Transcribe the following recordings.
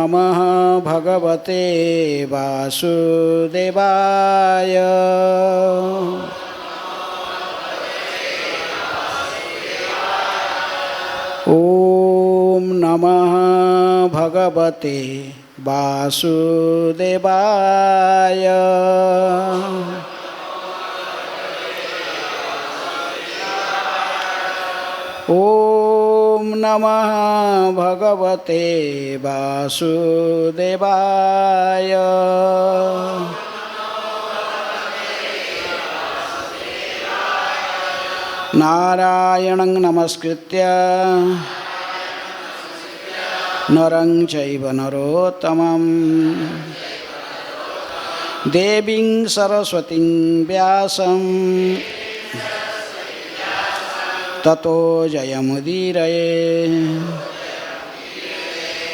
नमः भगवते वासुदेवाय। ॐ नमः भगवते वासुदेवाय। ॐ नमः भगवते वासुदेवाय। नारायणं नमस्कृत्य नरं चैव नरोत्तमं देवीं सरस्वतीं व्यासं ततो जयमुदीरये।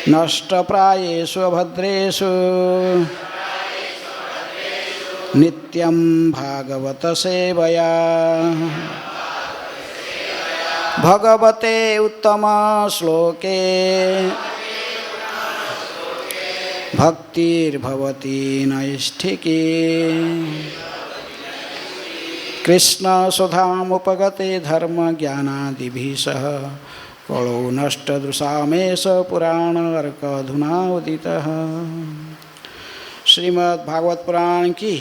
नष्टप्रायेषु भद्रेषु नित्यं भागवत सेवया भगवते उत्तम श्लोके भक्तिर्भवति नैष्ठिकी। कृष्ण सुधामुपगते धर्म ज्ञानादिभिः सह कलो नष्टदृशामेष पुराण अर्कधुना उदितः। श्रीमद् भागवत पुराण की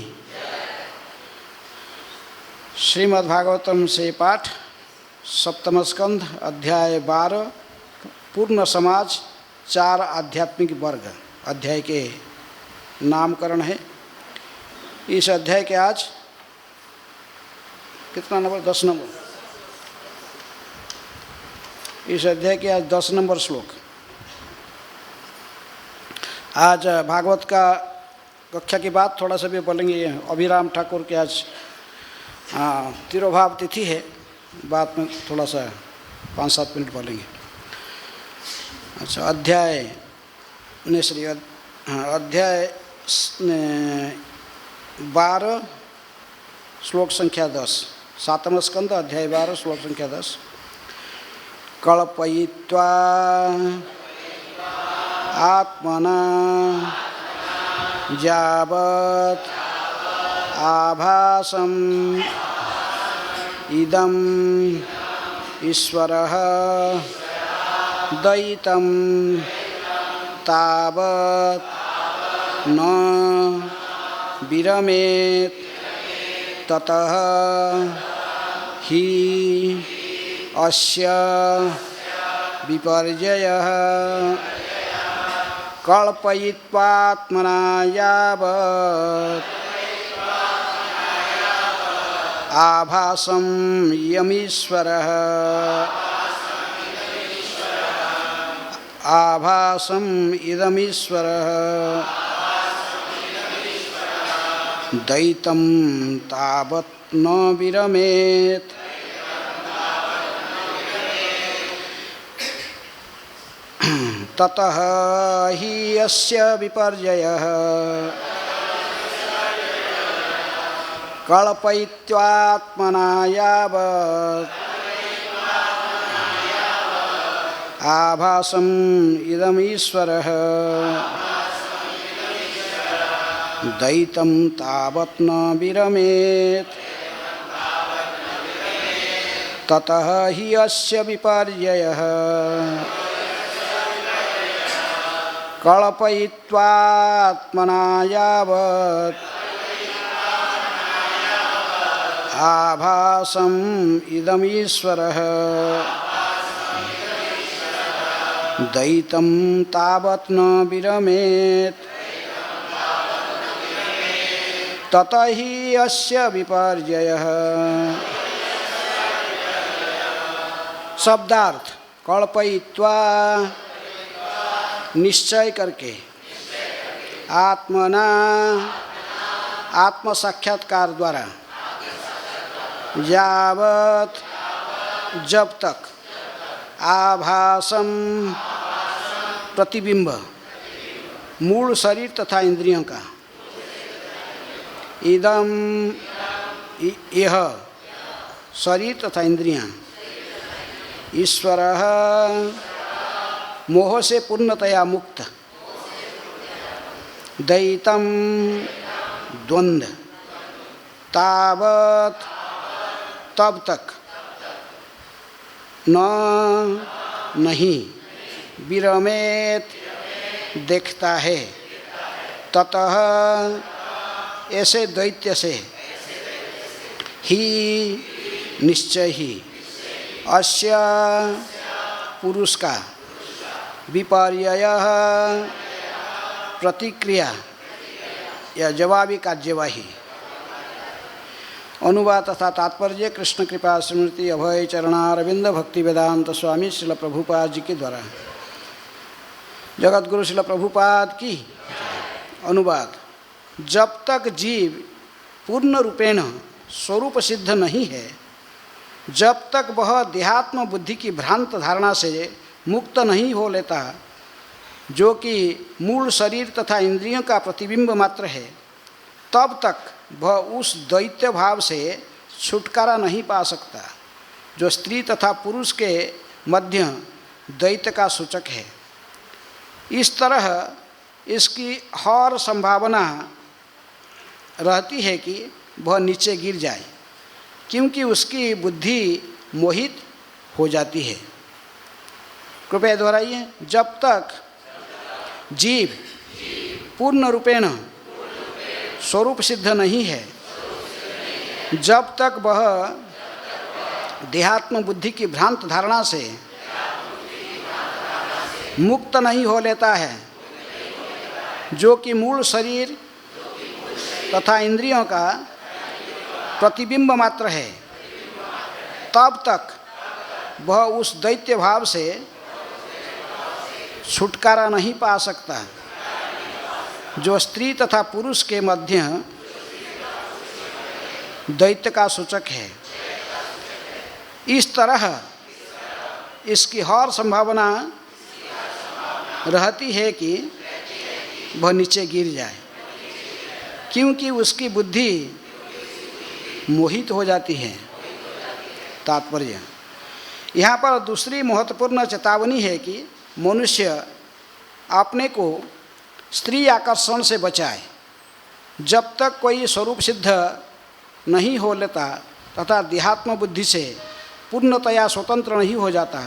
श्रीमद् भागवतम से पाठ सप्तम स्कंध अध्याय 12 पूर्ण समाज 4 आध्यात्मिक वर्ग अध्याय के नामकरण है। इस अध्याय के आज कितना नंबर 10 नंबर इस अध्याय के आज 10 नंबर श्लोक। आज भागवत का कक्षा की बात थोड़ा सा भी बोलेंगे। अभिराम ठाकुर के आज तिरोभाव तिथि है, बाद में थोड़ा सा 5-7 मिनट बोलेंगे। अच्छा, अध्याय अध्याय 12 श्लोक संख्या 10 7वां स्कंद अध्याय 12 श्लोक संख्या 10। कल्पयित्वा आत्मना यावत् आभासम् इदम् ईश्वरः द्वैतं तावत् न विरमेत् ततः हि अस्य विपर्ययः कल्पयित्वात्मना यावत् आभासं यमीश्वरः आभासम् इदमीश्वरः द्वैतं तावत् न विरमेत्। ततः हि अस्य विपर्ययः कल्पयित्वात्मना यावत् आभासम् इदमीश्वरः द्वैतं तावत् न विरमेत्। ततः हि अस्य विपर्ययः कल्पयित्वात्मना यावत् आभासम् इदमीश्वरः द्वैतं तावत् न विरमेत्। ततः हि अस्य विपर्ययः। शब्दार्थ कल्पयित्वा निश्चय करके, आत्मना आत्म साक्षात्कार द्वारा, यावत जब तक, आभासम प्रतिबिंब मूल शरीर तथा इंद्रियों का, इदम यह शरीर तथा इंद्रियां, ईश्वरः मोह से पूर्णतया मुक्त, द्वैतम द्वंद्व तावत तब तक न नहीं विरमेत देखता है। ततः ऐसे दैत्य से ही निश्चय ही अस्य पुरुष का विपर्यय प्रतिक्रिया या जवाबी कार्यवाही। अनुवाद तथा तात्पर्य कृष्ण कृपा स्मृति अभय चरणारविंद भक्ति वेदांत स्वामी श्रील प्रभुपाद जी के द्वारा। जगत गुरु श्रील प्रभुपाद की अनुवाद। जब तक जीव पूर्ण रूपेण स्वरूप सिद्ध नहीं है, जब तक वह देहात्म बुद्धि की भ्रांत धारणा से मुक्त नहीं हो लेता, जो कि मूल शरीर तथा इंद्रियों का प्रतिबिंब मात्र है, तब तक वह उस द्वैत भाव से छुटकारा नहीं पा सकता, जो स्त्री तथा पुरुष के मध्य द्वैत का सूचक है। इस तरह इसकी हर संभावना रहती है कि वह नीचे गिर जाए, क्योंकि उसकी बुद्धि मोहित हो जाती है। कृपया दोहराइए। जब तक जीव पूर्ण रूपेण स्वरूप सिद्ध नहीं है, जब तक वह देहात्म बुद्धि की भ्रांत धारणा से मुक्त नहीं हो लेता है, जो कि मूल शरीर तथा इंद्रियों का प्रतिबिंब मात्र है, तब तक वह उस दैत्य भाव से छुटकारा नहीं पा सकता, जो स्त्री तथा पुरुष के मध्य द्वैत का सूचक है। इस तरह इसकी हर संभावना रहती है कि वह नीचे गिर जाए, क्योंकि उसकी बुद्धि मोहित हो जाती है। तात्पर्य। यहाँ पर दूसरी महत्वपूर्ण चेतावनी है कि मनुष्य अपने को स्त्री आकर्षण से बचाए। जब तक कोई स्वरूप सिद्ध नहीं हो लेता तथा देहात्म बुद्धि से पूर्णतया स्वतंत्र नहीं हो जाता,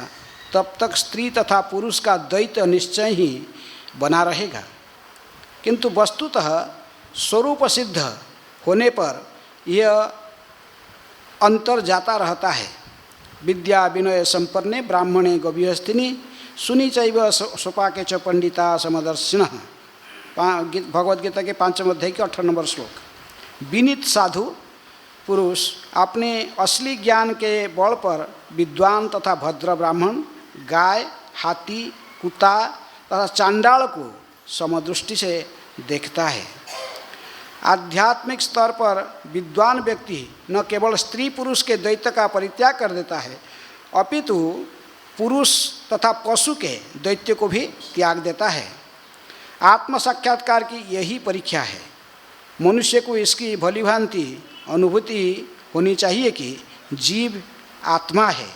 तब तक स्त्री तथा पुरुष का द्वैत निश्चय ही बना रहेगा। किंतु वस्तुतः स्वरूप सिद्ध होने पर यह अंतर जाता रहता है। विद्या विनय संपन्ने ब्राह्मणे गभीरस्थिनि सुनी चैव सोपाके च पंडिता समदर्शिनः। भगवद्गीता के 5वें अध्याय के 18 नंबर श्लोक। विनीत साधु पुरुष अपने असली ज्ञान के बल पर विद्वान तथा भद्र ब्राह्मण, गाय, हाथी, कुत्ता तथा चांडाल को समदृष्टि से देखता है। आध्यात्मिक स्तर पर विद्वान व्यक्ति न केवल स्त्री पुरुष के द्वैत का परित्याग कर देता है, अपितु पुरुष तथा पशु के द्वैत को भी त्याग देता है। आत्म साक्षात्कार की यही परीक्षा है। मनुष्य को इसकी भलीभांति अनुभूति होनी चाहिए कि जीव आत्मा है,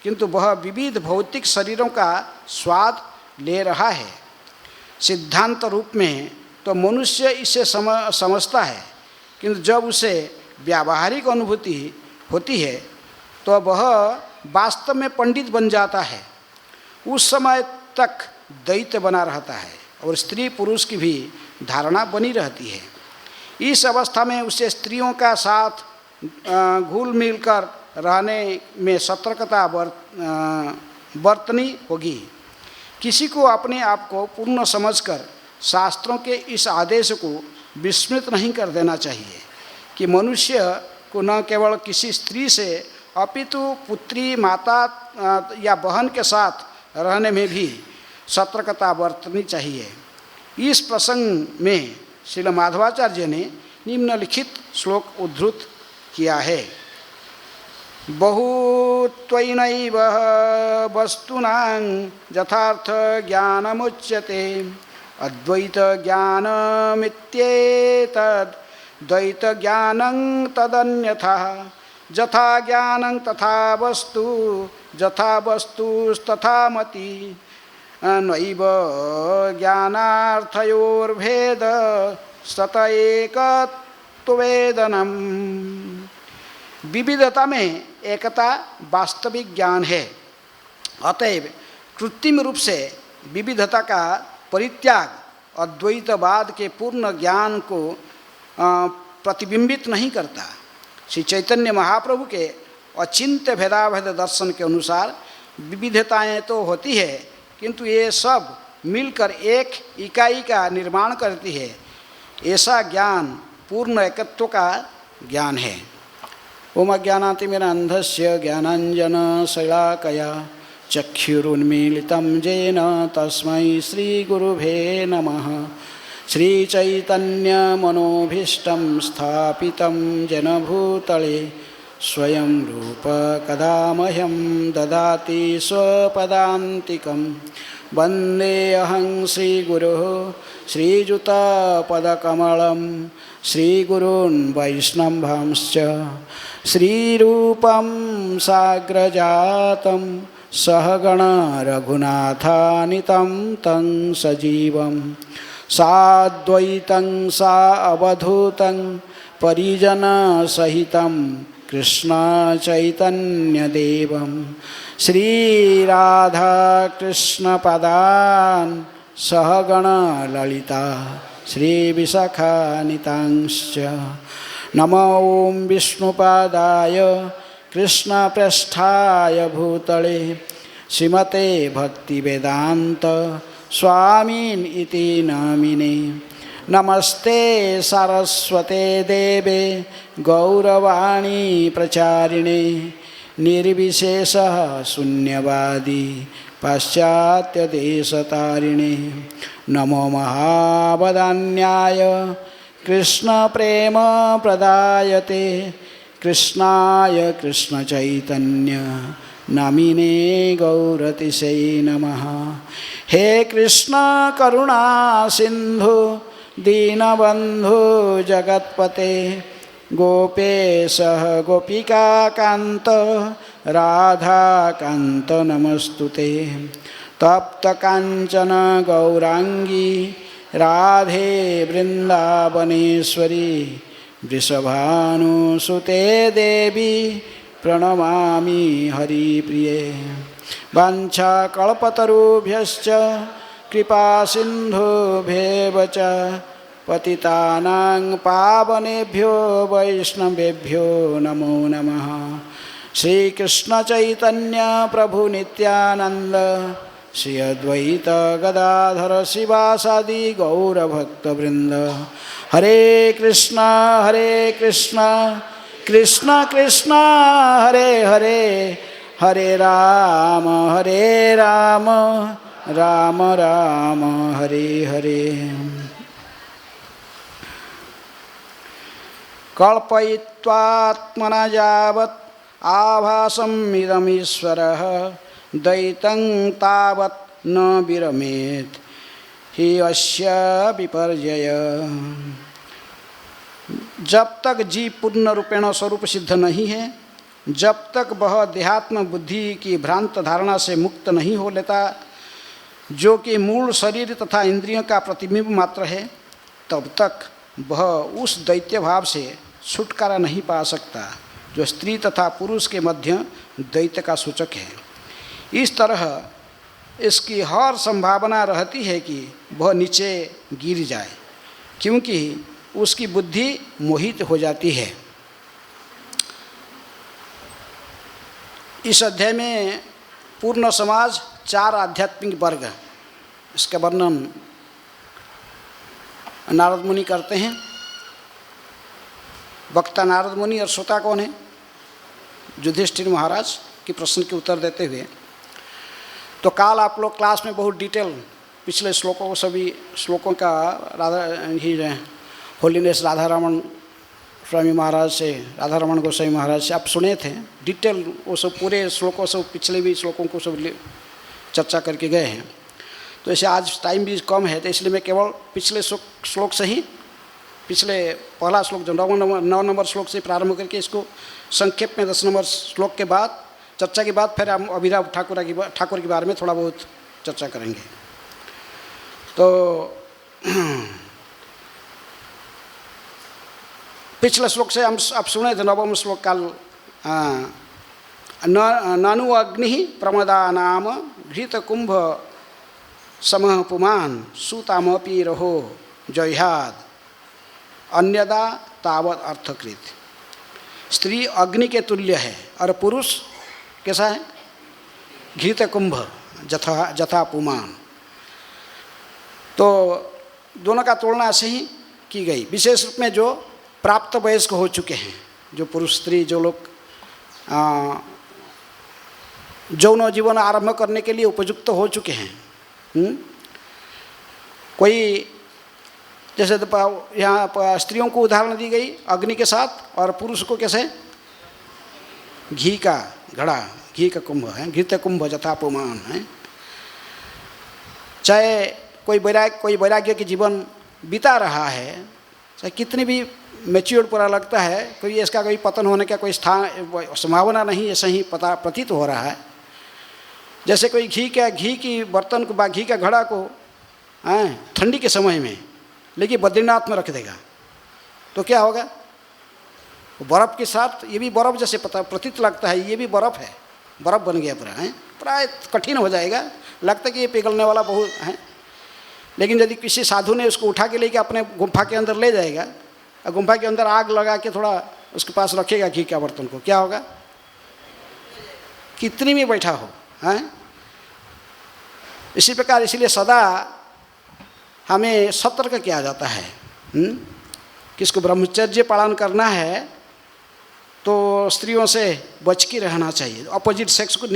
किंतु वह विविध भौतिक शरीरों का स्वाद ले रहा है। सिद्धांत रूप में तो मनुष्य इसे समझता है, किंतु जब उसे व्यावहारिक अनुभूति होती है तो वह वास्तव में पंडित बन जाता है। उस समय तक द्वैत बना रहता है और स्त्री पुरुष की भी धारणा बनी रहती है। इस अवस्था में उसे स्त्रियों का साथ घुल मिल कर रहने में सतर्कता बरतनी होगी। किसी को अपने आप को पूर्ण समझकर शास्त्रों के इस आदेश को विस्मृत नहीं कर देना चाहिए कि मनुष्य को न केवल किसी स्त्री से अपितु पुत्री, माता या बहन के साथ रहने में भी सतर्कता बरतनी चाहिए। इस प्रसंग में श्रील माधवाचार्य ने निम्नलिखित श्लोक उद्धृत किया है। बहुत्वैनैव वस्तूनां यथार्थ ज्ञानमुच्यते अद्वैत ज्ञानमित्येतद् द्वैत ज्ञानं तदन्यथा यथा ज्ञानं तथा वस्तु यथा वस्तुस्तथा मति नैव ज्ञानार्थयोर्भेद सत एकत्ववेदनम। विविधता में एकता वास्तविक ज्ञान है। अतएव कृत्रिम रूप से विविधता का परित्याग अद्वैतवाद के पूर्ण ज्ञान को प्रतिबिंबित नहीं करता। श्री चैतन्य महाप्रभु के अचिंत्य भेदाभेद दर्शन के अनुसार विविधताएं तो होती है, किंतु ये सब मिलकर एक इकाई का निर्माण करती है। ऐसा ज्ञान पूर्ण एकत्व का ज्ञान है। ओम अज्ञानातिमिरान्धस्य ज्ञानाञ्जनशलाकया चक्षुरुन्मीलितं येन तस्मै श्रीगुरुभे नमः। श्रीचैतन्यमनोभीष्टं स्थापितं येन भूतले स्वयं रूप कदा मह्यं ददाति स्वपदान्तिकं। वन्देऽहं श्रीगुरुः श्रीयुतपदकमलं श्रीगुरून् वैष्णवांश्च श्रीरूपं साग्रजातं सहगण रघुनाथानितं तं सजीवं साद्वैतं सावधूतं परिजनसहितं कृष्णचैतन्यदेवं श्रीराधाकृष्णपदान् सहगण ललिता श्रीविशाखानितांश्च। नमो ॐ विष्णुपादाय कृष्णप्रेष्ठाय भूतले श्रीमते भक्तिवेदान्त स्वामिन् इति नामिने। नमस्ते सारस्वते देवे गौरवाणी प्रचारिणे निर्विशेषः शून्यवादी पाश्चात्यदेशतारिणे। नमो महावदान्याय कृष्णप्रेम प्रदायते कृष्णाय कृष्णचैतन्य नामिने गौरतिशै नमः। हे कृष्ण करुणा सिंधु दीनबंधु जगत्पते गोपेशः गोपिकाकान्त राधाकान्त नमस्तुते। तप्त कांचन गौरांगी राधे वृंदावनेश्वरी वृषभानुसुते देवी प्रणमामि हरिप्रिये। वाञ्छाकल्पतरुभ्यश्च कृपा सिन्धुभ्येव च पतितानां पावनेभ्यो वैष्णवेभ्यो नमो नमः। श्रीकृष्ण चैतन्य प्रभु नित्यानंद श्री अद्वैत गदाधर शिवासादि गौरभक्तवृंद। हरे कृष्ण कृष्ण कृष्ण हरे हरे, हरे राम राम राम हरे हरे। कल्पयित्वात्मना यावत् आभासम् इदमीश्वरः द्वैतं तावत् न विरमेत् हि अस्य विपर्यय। जब तक जीव पूर्ण रूपेण स्वरूप सिद्ध नहीं है, जब तक वह देहात्म बुद्धि की भ्रांत धारणा से मुक्त नहीं हो लेता, जो कि मूल शरीर तथा इंद्रियों का प्रतिबिंब मात्र है, तब तक वह उस दैत्य भाव से छुटकारा नहीं पा सकता जो स्त्री तथा पुरुष के मध्य द्वैत का सूचक है। इस तरह इसकी हर संभावना रहती है कि वह नीचे गिर जाए, क्योंकि उसकी बुद्धि मोहित हो जाती है। इस अध्याय में पूर्ण समाज 4 आध्यात्मिक वर्ग, इसका वर्णन नारद मुनि करते हैं। वक्ता नारद मुनि और श्रोता कौन है? युधिष्ठिर महाराज के प्रश्न के उत्तर देते हुए। तो काल आप लोग क्लास में बहुत डिटेल पिछले श्लोकों को, सभी श्लोकों का होलीनेस राधा रमन स्वामी महाराज से, राधा रमन गोस्वामी महाराज से आप सुने थे। डिटेल वो सब पूरे श्लोकों से, पिछले भी श्लोकों को सब चर्चा करके गए हैं। तो ऐसे आज टाइम भी कम है, तो इसलिए मैं केवल पिछले श्लोक से ही, पिछले पहला श्लोक जो 9 नंबर श्लोक से प्रारंभ करके इसको संक्षेप में 10 नंबर श्लोक के बाद चर्चा के बाद फिर हम अभिराव ठाकुर के बारे में थोड़ा बहुत चर्चा करेंगे। तो पिछले श्लोक से हम आप सुने थे, नवम श्लोक काल, नानु अग्नि प्रमदानाम घृत कुंभ समः पुमान सुतामपि रहो जयहाद अन्यदा तावत अर्थकृत। स्त्री अग्नि के तुल्य है और पुरुष कैसा है? घृत कुंभ जथा पुमान। तो दोनों का तुलना ऐसे ही की गई। विशेष रूप में जो प्राप्त वयस्क हो चुके हैं, जो पुरुष स्त्री, जो लोग यौन जीवन आरंभ करने के लिए उपयुक्त हो चुके हैं। कोई जैसे तो यहाँ स्त्रियों को उदाहरण दी गई अग्नि के साथ, और पुरुष को कैसे? घी का घड़ा, घी का कुंभ है, घृत कुंभ जथापुमान है। चाहे कोई वैराग्य के जीवन बिता रहा है, चाहे कितनी भी मैच्योर्ड पूरा लगता है, कोई इसका कोई पतन होने का कोई स्थान संभावना नहीं, ऐसा ही प्रतीत हो रहा है। जैसे कोई घी की बर्तन को, घी का घड़ा को ठंडी के समय में लेकिन बद्रीनाथ में रख देगा तो क्या होगा? बर्फ़ के साथ ये भी बर्फ़ जैसे प्रतीत लगता है, ये भी बर्फ़ है, बर्फ़ बन गया पूरा है, प्राय कठिन हो जाएगा, लगता है कि ये पिघलने वाला बहुत है। लेकिन यदि किसी साधु ने उसको उठा के लेके अपने गुम्फा के अंदर ले जाएगा और गुम्फा के अंदर आग लगा के थोड़ा उसके पास रखेगा घी का बर्तन को, क्या होगा? कितनी भी बैठा हो हैं। इसी प्रकार इसीलिए सदा हमें सतर्क किया जाता है कि इसको ब्रह्मचर्य पालन करना है तो स्त्रियों से बच के रहना चाहिए, अपोजिट सेक्स को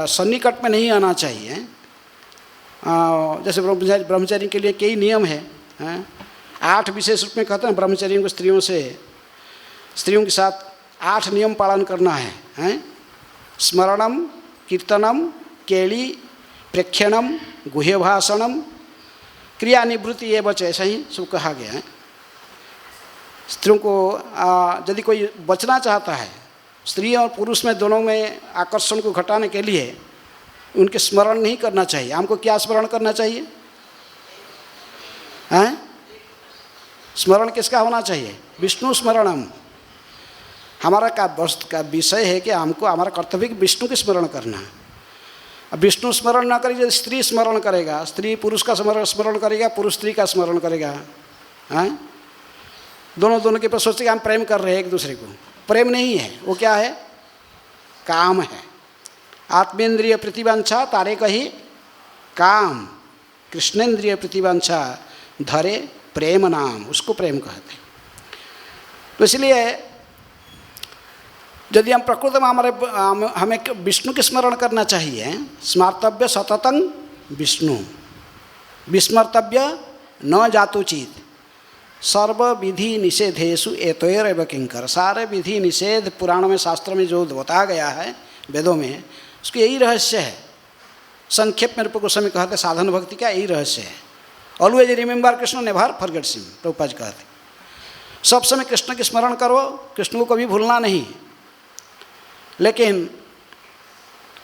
सन्निकट में नहीं आना चाहिए। जैसे ब्रह्मचर्य के लिए कई नियम हैं, 8 विशेष रूप में कहते हैं ब्रह्मचर्य को स्त्रियों के साथ 8 नियम पालन करना है। स्मरणम, कीर्तनम, केली, प्रेक्षणम, गुह्यभाषणम, क्रिया निवृत्ति, ये बचे, ऐसा ही सब कहा गया है। स्त्रियों को यदि कोई बचना चाहता है, स्त्री और पुरुष में दोनों में आकर्षण को घटाने के लिए उनके स्मरण नहीं करना चाहिए। हमको क्या स्मरण करना चाहिए? हैं? स्मरण किसका होना चाहिए? विष्णु स्मरणम। हमारा का विषय है कि हमको, हमारा कर्तव्य विष्णु के स्मरण करना। अब विष्णु स्मरण ना करेगी, स्त्री स्मरण करेगा, स्त्री पुरुष का स्मरण करेगा, पुरुष स्त्री का स्मरण करेगा, हैं? दोनों के पास सोचते कि हम प्रेम कर रहे हैं एक दूसरे को। प्रेम नहीं है, वो क्या है? काम है। आत्मेंद्रिय प्रतिवांछा तारे कही काम, कृष्णेंद्रिय प्रतिवांछा धरे प्रेम नाम, उसको प्रेम कहते हैं। तो इसलिए यदि हम प्रकृत में हमें विष्णु के स्मरण करना चाहिए, स्मर्तव्य सततं विष्णु, विस्मर्तव्य न जातुचित, सर्व विधि निषेधेषु एतैरेव किंकर। सारे विधि निषेध पुराण में, शास्त्र में जो बताया गया है, वेदों में, उसके यही रहस्य है। संक्षेप में रूप गोस्वामी कहते साधन भक्ति का यही रहस्य है। Always remember Krishna, never forget him, Prabhupada कहते सब समय कृष्ण के स्मरण करो, कृष्ण को कभी भूलना नहीं। लेकिन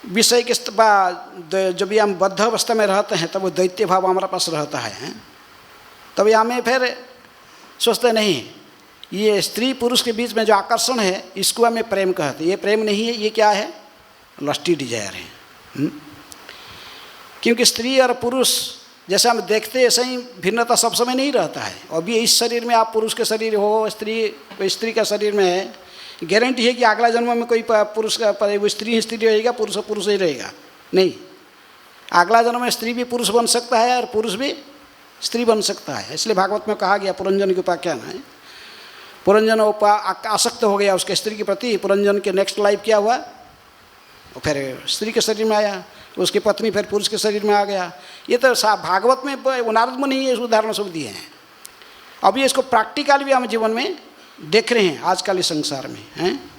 विषय के जब भी हम बद्ध अवस्था में रहते हैं तब वो दैत्य भाव हमारे पास रहता है। तभी हमें फिर सोचते नहीं, ये स्त्री पुरुष के बीच में जो आकर्षण है इसको हमें प्रेम कहते। ये प्रेम नहीं है, ये क्या है? लस्टी डिजायर है। क्योंकि स्त्री और पुरुष जैसे हम देखते हैं ऐसे ही भिन्नता सब समय नहीं रहता है। अभी इस शरीर में आप पुरुष के शरीर हो, स्त्री का शरीर में है, गारंटी है कि अगला जन्म में कोई पुरुष का वो स्त्री रहेगा, पुरुष ही रहेगा? नहीं, अगला जन्म में स्त्री भी पुरुष बन सकता है और पुरुष भी स्त्री बन सकता है। इसलिए भागवत में कहा गया, पुरंजन की उपाख्यान है, पुरंजन आसक्त हो गया उसके स्त्री के प्रति, पुरंजन के नेक्स्ट लाइफ क्या हुआ? और फिर स्त्री के शरीर में आया, उसकी पत्नी फिर पुरुष के शरीर में आ गया। ये तो भागवत में, नारद मुनि ही उदाहरण सब दिए हैं। अभी इसको प्रैक्टिकल भी हम जीवन में देख रहे हैं आजकल इस संसार में हैं।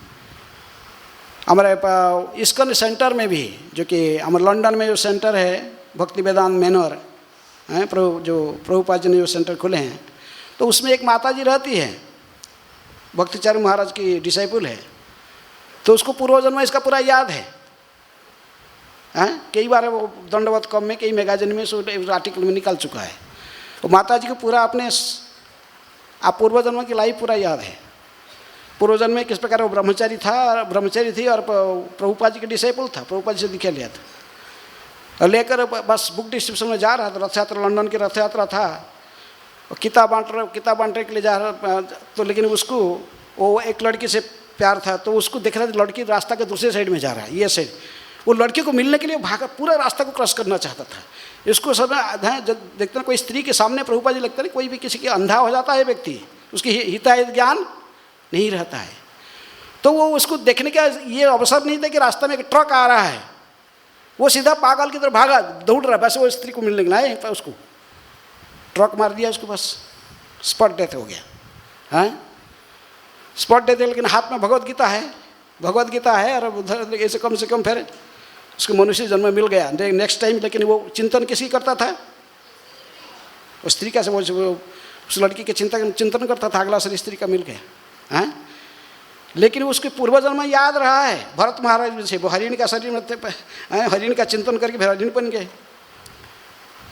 हमारे इस्कॉन सेंटर में भी, जो कि हमारे लंदन में जो सेंटर है भक्ति वेदांत मैनर हैं, प्रभुपाद जी ने जो सेंटर खोले हैं, तो उसमें एक माता जी रहती है, भक्तिचार्य महाराज की डिसाइपल है। तो उसको पूर्वजन्म इसका पूरा याद है। कई बार वो दंडवत कम में, कई मैगजीन में आर्टिकल में निकल चुका है। तो माता जी को पूरा अपने आप पूर्व जन्म की लाइफ पूरा याद है। पूर्व जन्म में किस प्रकार वो ब्रह्मचारी थी और प्रभुपाद जी के डिसेबल था, प्रभुपाद जी से दिखा लिया था और लेकर बस बुक डिस्ट्रीब्यूशन में जा रहा था। रथ यात्रा, लंदन की रथ यात्रा था, किताब बांटने के लिए जा रहा तो, लेकिन उसको वो एक लड़की से प्यार था तो उसको देख रहा था लड़की रास्ता के दूसरे साइड में जा रहा है, ये साइड। वो लड़की को मिलने के लिए भागा, पूरा रास्ता को क्रॉस करना चाहता था। इसको सब जब देखते हैं कोई स्त्री के सामने प्रभुपाद जी लगता है कोई भी किसी के अंधा हो जाता है व्यक्ति, उसकी हिताहित ज्ञान नहीं रहता है। तो वो उसको देखने का ये अवसर नहीं था कि रास्ता में एक ट्रक आ रहा है, वो सीधा पागल की तरफ भागा, दौड़ रहा। बस वो स्त्री को मिलने के लिए उसको ट्रक मार दिया, उसको बस स्पॉट डेथ हो गया। हाँ, स्पॉट डेथ है, लेकिन हाथ में भगवद गीता है और उधर ऐसे कम से कम फिर उसको मनुष्य जन्म मिल गया नेक्स्ट टाइम। लेकिन वो चिंतन किसी करता था, उस स्त्री का से वो उस लड़की के चिंतन करता था, अगला शरीर स्त्री का मिल गया। हाँ, लेकिन उसके पूर्वजन्म में याद रहा है भरत महाराज से, वो हरिण का शरीर में हरिण का चिंतन करके फिर हरिण बन गए।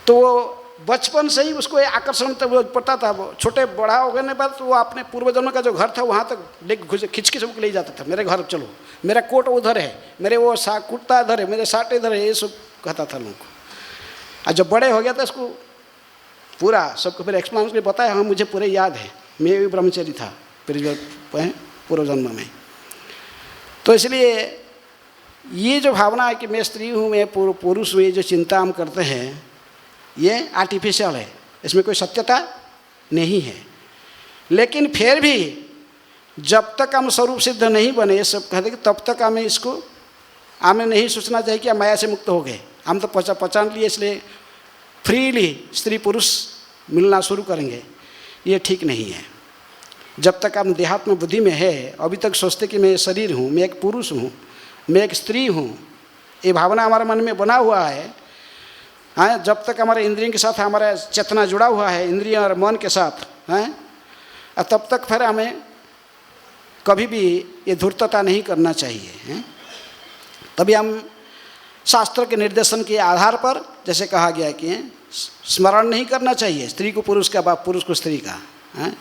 तो वो बचपन से ही उसको आकर्षण पड़ता था। वो छोटे बड़ा हो गए बाद वो अपने पूर्वजन्म का जो घर था वहाँ तक खिंच के सबको ले जाता था, मेरे घर चलो, मेरा कोट उधर है, मेरे वो कुर्ता इधर है, मेरे साट इधर है, ये सब कहता था लोगों को। और जब बड़े हो गया था इसको पूरा सबको फिर एक्सप्लेन बताया, हाँ मुझे पूरे याद है, मैं भी ब्रह्मचारी था पूर्व जन्म में। तो इसलिए ये जो भावना है कि मैं स्त्री हूँ, मैं पुरुष हूँ, ये जो चिंता हम करते हैं ये आर्टिफिशियल है, इसमें कोई सत्यता नहीं है। लेकिन फिर भी जब तक हम स्वरूप सिद्ध नहीं बने, ये सब कहते कि तब तक हमें नहीं सोचना चाहिए कि हम माया से मुक्त हो गए। हम तो पहचान लिए, इसलिए फ्रीली स्त्री पुरुष मिलना शुरू करेंगे, ये ठीक नहीं है। जब तक हम देहात्म बुद्धि में है, अभी तक सोचते कि मैं शरीर हूँ, मैं एक पुरुष हूँ, मैं एक स्त्री हूँ, ये भावना हमारे मन में बना हुआ है। हाँ, जब तक हमारे इंद्रियों के साथ हमारा चेतना जुड़ा हुआ है, इंद्रिय और मन के साथ, हैं, तब तक फिर हमें कभी भी ये धूर्तता नहीं करना चाहिए। हैं, तभी हम शास्त्र के निर्देशन के आधार पर, जैसे कहा गया है कि स्मरण नहीं करना चाहिए स्त्री को पुरुष का, पुरुष को स्त्री का,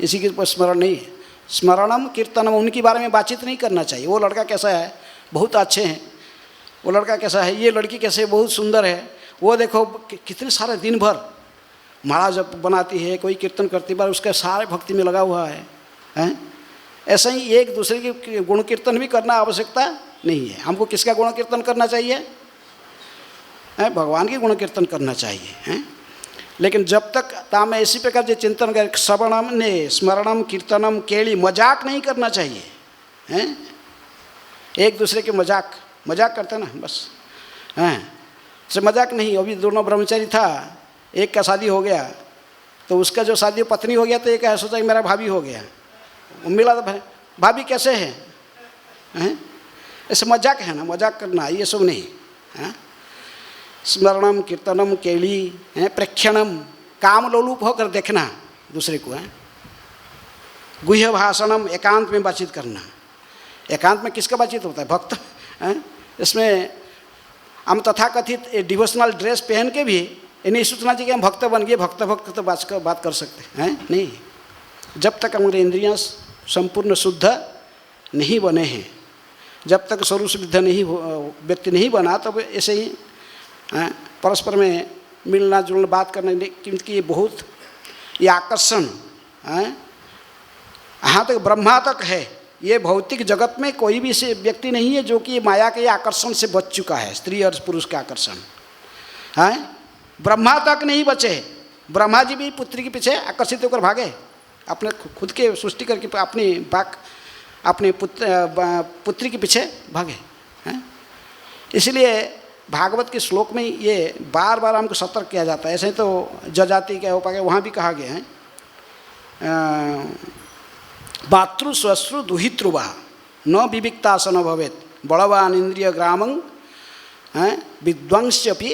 इसी के ऊपर स्मरण नहीं है। स्मरणम कीर्तनम, उनके बारे में बातचीत नहीं करना चाहिए। वो लड़का कैसा है, बहुत अच्छे हैं, वो लड़का कैसा है, ये लड़की कैसे बहुत सुंदर है, वो देखो कितने सारे दिन भर माला जब बनाती है, कोई कीर्तन करती बार उसके सारे भक्ति में लगा हुआ है। हैं, ऐसा ही एक दूसरे की गुण कीर्तन भी करना आवश्यकता नहीं है। हमको किसका गुण कीर्तन करना चाहिए, भगवान की गुण कीर्तन करना चाहिए। हैं, लेकिन जब तक ताम इसी प्रकार जो चिंतन कर श्रवणम ने स्मरणम कीर्तनम केली, मजाक नहीं करना चाहिए। हैं, एक दूसरे के मजाक करते ना बस, हैं, से मजाक नहीं। अभी दोनों ब्रह्मचारी था, एक का शादी हो गया तो उसका जो शादी पत्नी हो गया तो एक सोचा कि मेरा भाभी हो गया, मिला तो भाभी कैसे है, हैं, ऐसे मजाक है ना, मजाक करना ये सब नहीं। हैं, स्मरणम कीर्तनम केली, प्रेक्षणम, काम लोलुप होकर देखना दूसरे को, है गुह्य भाषणम, एकांत में बातचीत करना। एकांत में किसका बातचीत होता है, भक्त। हैं, इसमें हम तथाकथित डिवोशनल ड्रेस पहन के भी ये नहीं सोचना चाहिए कि हम भक्त बन गए, भक्त तो बात कर सकते हैं, नहीं। जब तक हमारे इंद्रियां संपूर्ण शुद्ध नहीं बने हैं, जब तक स्वरूप सिद्ध नहीं व्यक्ति नहीं बना, तब ऐसे ही परस्पर में मिलना जुलना बात करना, क्योंकि ये बहुत ये आकर्षण यहाँ तक ब्रह्मा तक है। ये भौतिक जगत में कोई भी से व्यक्ति नहीं है जो कि माया के आकर्षण से बच चुका है, स्त्री और पुरुष के आकर्षण। हैं, ब्रह्मा तक नहीं बचे। ब्रह्मा जी भी पुत्री के पीछे आकर्षित होकर भागे, अपने खुद के सृष्टि करके अपने पुत्री के पीछे भागे। हैं, इसलिए भागवत के श्लोक में ये बार बार हमको सतर्क किया जाता है। ऐसे ही तो जजाति के उपाय वहाँ भी कहा गया है, मातृ स्वश्रु दुहित्रुवा न विविक्तासन भवेत बलवान इंद्रिय ग्रामं विद्वांस्यपि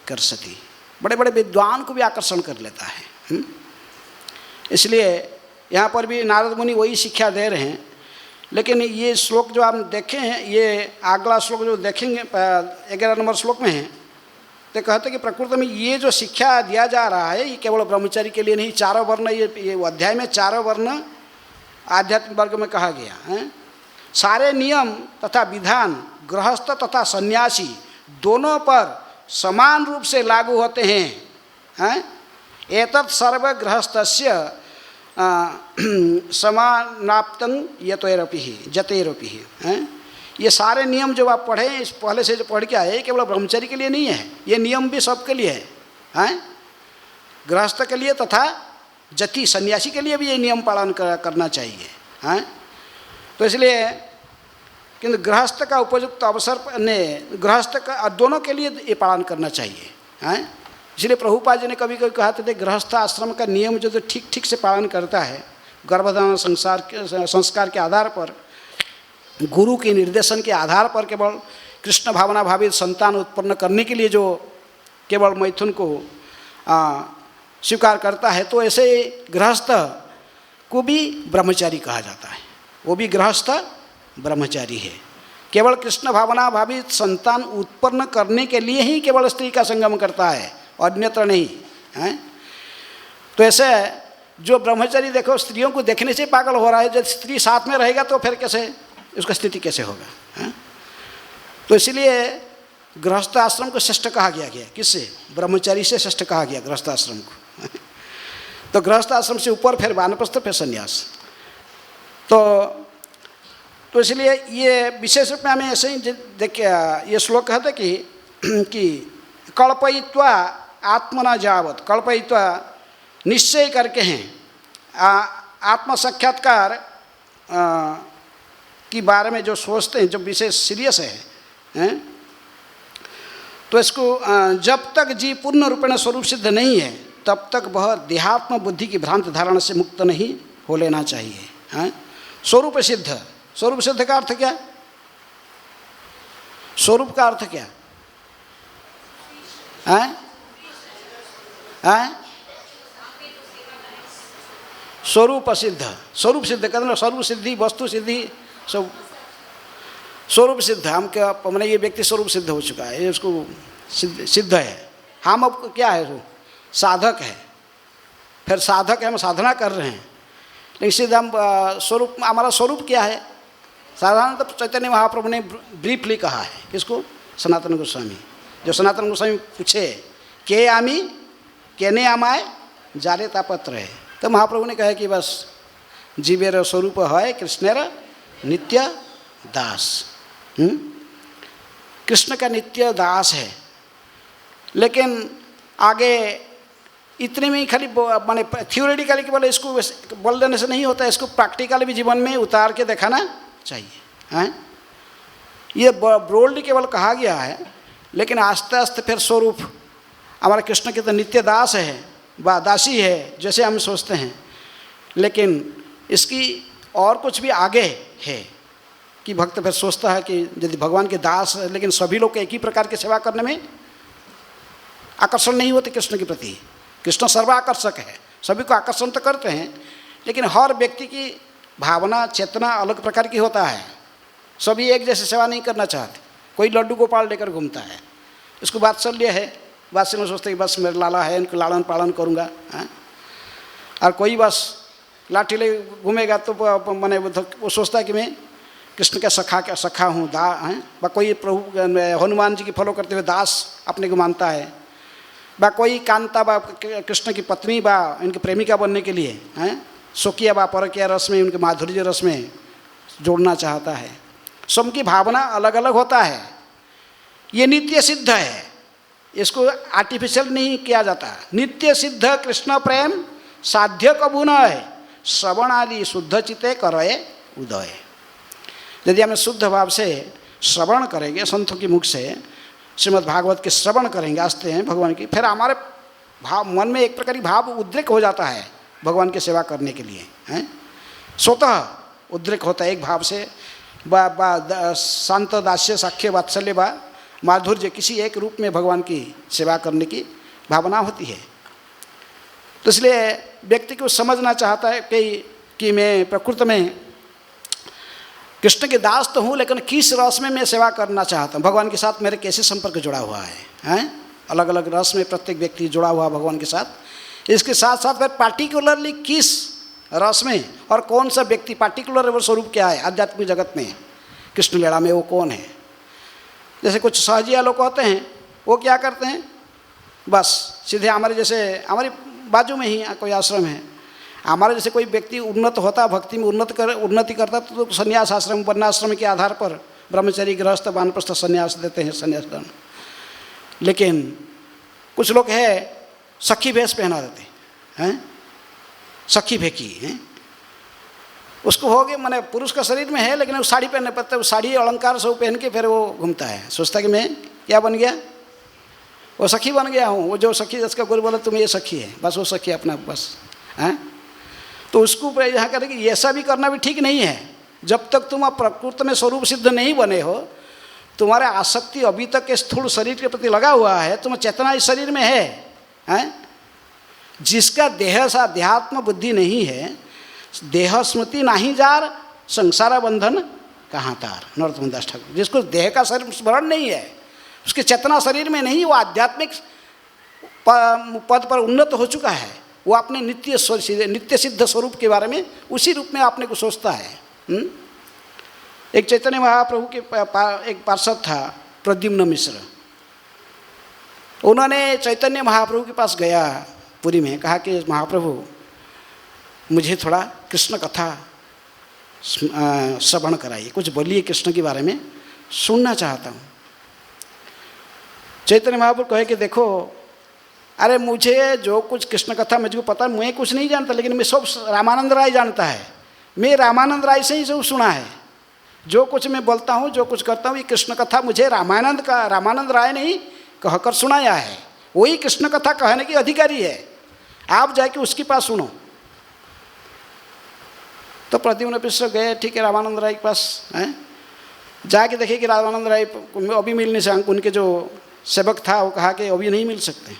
कर्षति। बड़े बड़े विद्वान को भी आकर्षण कर लेता है। इसलिए यहाँ पर भी नारद मुनि वही शिक्षा दे रहे हैं लेकिन ये श्लोक जो आप देखे हैं, ये अगला श्लोक जो देखेंगे 11 नंबर श्लोक में है, तो कहते कि प्रकृति में ये जो शिक्षा दिया जा रहा है ये केवल ब्रह्मचारी के लिए नहीं, चारों वर्ण, ये अध्याय में चारों वर्ण आध्यात्मिक वर्ग में कहा गया है। सारे नियम तथा विधान गृहस्थ तथा सन्यासी दोनों पर समान रूप से लागू होते हैं। एतत् सर्व गृहस्थस्य समानाप्तं यतैरपि जतैरपि है। ये सारे नियम जो आप पढ़े, इस पहले से जो पढ़ के आए, केवल ब्रह्मचारी के लिए नहीं है, ये नियम भी सबके लिए है, गृहस्थ के लिए तथा जति सन्यासी के लिए भी ये नियम पालन करना चाहिए हैं। तो इसलिए किंतु गृहस्थ का उपयुक्त अवसर ने गृहस्थ का दोनों के लिए ये पालन करना चाहिए हैं। इसलिए प्रभुपाद जी ने कभी कभी कहा थे गृहस्थ आश्रम का नियम जो ठीक ठीक से पालन करता है, गर्भधारण संस्कार के आधार पर, गुरु के निर्देशन के आधार पर केवल कृष्ण भावना भावित संतान उत्पन्न करने के लिए जो केवल मैथुन को स्वीकार करता है, तो ऐसे गृहस्थ को भी ब्रह्मचारी कहा जाता है। वो भी गृहस्थ ब्रह्मचारी है, केवल कृष्ण भावना भावित संतान उत्पन्न करने के लिए ही केवल स्त्री का संगम करता है, अन्यत्र नहीं है। तो ऐसे जो ब्रह्मचारी देखो स्त्रियों को देखने से पागल हो रहा है, जब स्त्री साथ में रहेगा तो फिर कैसे उसका स्थिति कैसे होगा है? तो इसलिए गृहस्थ आश्रम को श्रेष्ठ कहा गया किससे? ब्रह्मचारी से श्रेष्ठ कहा गया गृहस्थ आश्रम को। तो गृहस्थ आश्रम से ऊपर फिर वानप्रस्थ, फिर संन्यास। तो इसलिए ये विशेष रूप में हमें ऐसे ही देखिए, ये श्लोक कहते कि कल्पयित्वा आत्मना जावत, कल्पयित्वा निश्चय करके हैं, आत्म साक्षात्कार की बारे में जो सोचते हैं, जो विशेष सीरियस है, तो इसको जब तक जीव पूर्ण रूपेण स्वरूप सिद्ध नहीं है तब तक वह देहात्म बुद्धि की भ्रांत धारणा से मुक्त नहीं हो लेना चाहिए। स्वरूप सिद्ध, स्वरूप सिद्ध का अर्थ क्या? स्वरूप का अर्थ क्या है? स्वरूप सिद्ध, स्वरूप सिद्ध कहते स्वरूप सिद्धि, वस्तु सिद्धि, सब स्वरूप सिद्ध। हम क्या मैंने ये व्यक्ति स्वरूप सिद्ध हो चुका है, ये उसको सिद्ध है। हम अब क्या है? वो साधक है, फिर साधक है, हम साधना कर रहे हैं, लेकिन सिद्ध हम स्वरूप, हमारा स्वरूप क्या है? साधारणतः तो चैतन्य महाप्रभु ने ब्रीफली कहा है, किसको? सनातन गोस्वामी। जो सनातन गोस्वामी पूछे के आमी केने आमाय जारे तापत्र है, तो महाप्रभु ने कहा कि बस जीवेर स्वरूप है कृष्णेर नित्य दास। कृष्ण का नित्य दास है, लेकिन आगे इतने में ही खाली माने थियोरेटिकली केवल इसको बोल देने से नहीं होता, इसको प्रैक्टिकली भी जीवन में उतार के दिखाना चाहिए हैं। ये ब्रोल्ड केवल कहा गया है, लेकिन आस्ते आस्ते फिर स्वरूप हमारा कृष्ण के तो नित्य दास है व दासी है जैसे हम सोचते हैं, लेकिन इसकी और कुछ भी आगे है कि भक्त फिर सोचता है कि यदि भगवान के दास है, लेकिन सभी लोग एक ही प्रकार की सेवा करने में आकर्षण नहीं होते कृष्ण के प्रति। कृष्ण सर्वाकर्षक है, सभी को आकर्षण तो करते हैं, लेकिन हर व्यक्ति की भावना चेतना अलग प्रकार की होता है। सभी एक जैसे सेवा नहीं करना चाहते। कोई लड्डू गोपाल लेकर घूमता है, इसको वात्सल्य है, वात्सल्य में सोचते कि बस मेरा लाला है, इनको लालन पालन करूँगा। और कोई बस लाठी ले घूमेगा तो मैंने वो सोचता है कि मैं कृष्ण का सखा हूँ, दा है। कोई प्रभु हनुमान जी की फॉलो करते हुए दास अपने को मानता है, बा कोई कांता बा कृष्ण की पत्नी बा इनकी प्रेमिका बनने के लिए हैं, स्वकीय बा परकीय रस में, उनके माधुर्य रस में जोड़ना चाहता है। सबकी भावना अलग अलग होता है। ये नित्य सिद्ध है, इसको आर्टिफिशियल नहीं किया जाता। नित्य सिद्ध कृष्ण प्रेम साध्य कबू न है, श्रवण आदि शुद्ध चित्ते करे उदय। यदि हमें शुद्ध भाव से श्रवण करेंगे, संतों के मुख से श्रीमद् भागवत के श्रवण करेंगे, आस्ते हैं भगवान की, फिर हमारे भाव मन में एक प्रकार की भाव उद्रेक हो जाता है भगवान की सेवा करने के लिए हैं। स्वतः उद्रेक होता है एक भाव से, शांत दास्य साख्य वात्सल्य बा माधुर्य, किसी एक रूप में भगवान की सेवा करने की भावना होती है। तो इसलिए व्यक्ति को समझना चाहता है कि मैं प्रकृति में कृष्ण के दास तो हूँ, लेकिन किस रस में मैं सेवा करना चाहता हूँ, भगवान के साथ मेरे कैसे संपर्क जुड़ा हुआ है? अलग अलग रस में प्रत्येक व्यक्ति जुड़ा हुआ भगवान के साथ। इसके साथ साथ फिर पार्टिकुलरली किस रस में और कौन सा व्यक्ति, पार्टिकुलर वो स्वरूप क्या है आध्यात्मिक जगत में, कृष्ण लीला में वो कौन है। जैसे कुछ सहजिया लोग होते हैं, वो क्या करते हैं, बस सीधे हमारे जैसे, हमारी बाजू में ही कोई आश्रम है, हमारे जैसे कोई व्यक्ति उन्नत होता, भक्ति में उन्नति करता, तो संन्यास आश्रम, वर्णाश्रम के आधार पर ब्रह्मचर्य, गृहस्थ, वानप्रस्थ संन्यास देते हैं, संन्यास ग्रहण। लेकिन कुछ लोग है सखी भेष पहना देते हैं, सखी भेकी हैं, उसको हो गए, मैंने पुरुष का शरीर में है लेकिन वो साड़ी पहनने पड़ता है, वो साड़ी अलंकार सब पहन के फिर वो घूमता है, सोचता कि मैं क्या बन गया, वो सखी बन गया हूँ। वो जो सखी, जिसका गुरु बोला तुम ये सखी है, बस वो सखी अपना बस है। तो उसको यहाँ करें कि ऐसा भी करना भी ठीक नहीं है। जब तक तुम प्रकृति में स्वरूप सिद्ध नहीं बने हो, तुम्हारा आसक्ति अभी तक के स्थूल शरीर के प्रति लगा हुआ है, तुम चेतना इस शरीर में है? जिसका देह सा अध्यात्म बुद्धि नहीं है, देह स्मृति नहीं जार, संसारा बंधन कहाँ तार, नरोत्तम दास ठाकुर। जिसको देह का शरीर स्मरण नहीं है, उसके चेतना शरीर में नहीं, वो आध्यात्मिक पद पर उन्नत हो चुका है, वो अपने नित्य सिद्ध स्वरूप के बारे में उसी रूप में अपने को सोचता है। एक चैतन्य महाप्रभु के एक पार्षद था प्रद्युम्न मिश्र, उन्होंने चैतन्य महाप्रभु के पास गया पुरी में, कहा कि महाप्रभु मुझे थोड़ा कृष्ण कथा श्रवण कराइए, कुछ बोलिए कृष्ण के बारे में, सुनना चाहता हूँ। चैतन्य महाप्रभु कहे कि देखो, अरे मुझे जो कुछ कृष्ण कथा मुझको पता, मैं कुछ नहीं जानता, लेकिन मैं सब रामानंद राय जानता है, मैं रामानंद राय से ही सब सुना है, जो कुछ मैं बोलता हूँ, जो कुछ करता हूँ, ये कृष्ण कथा मुझे रामानंद राय ने ही कहकर सुनाया है, वही कृष्ण कथा कहने की अधिकारी है, आप जाके उसके पास सुनो। तो प्रद्युम्न मिश्र गए, ठीक है, रामानंद राय के पास हैं, जाके देखे कि रामानंद राय अभी मिल नहीं सकते, उनके जो सेवक था वो कहा कि अभी नहीं मिल सकते,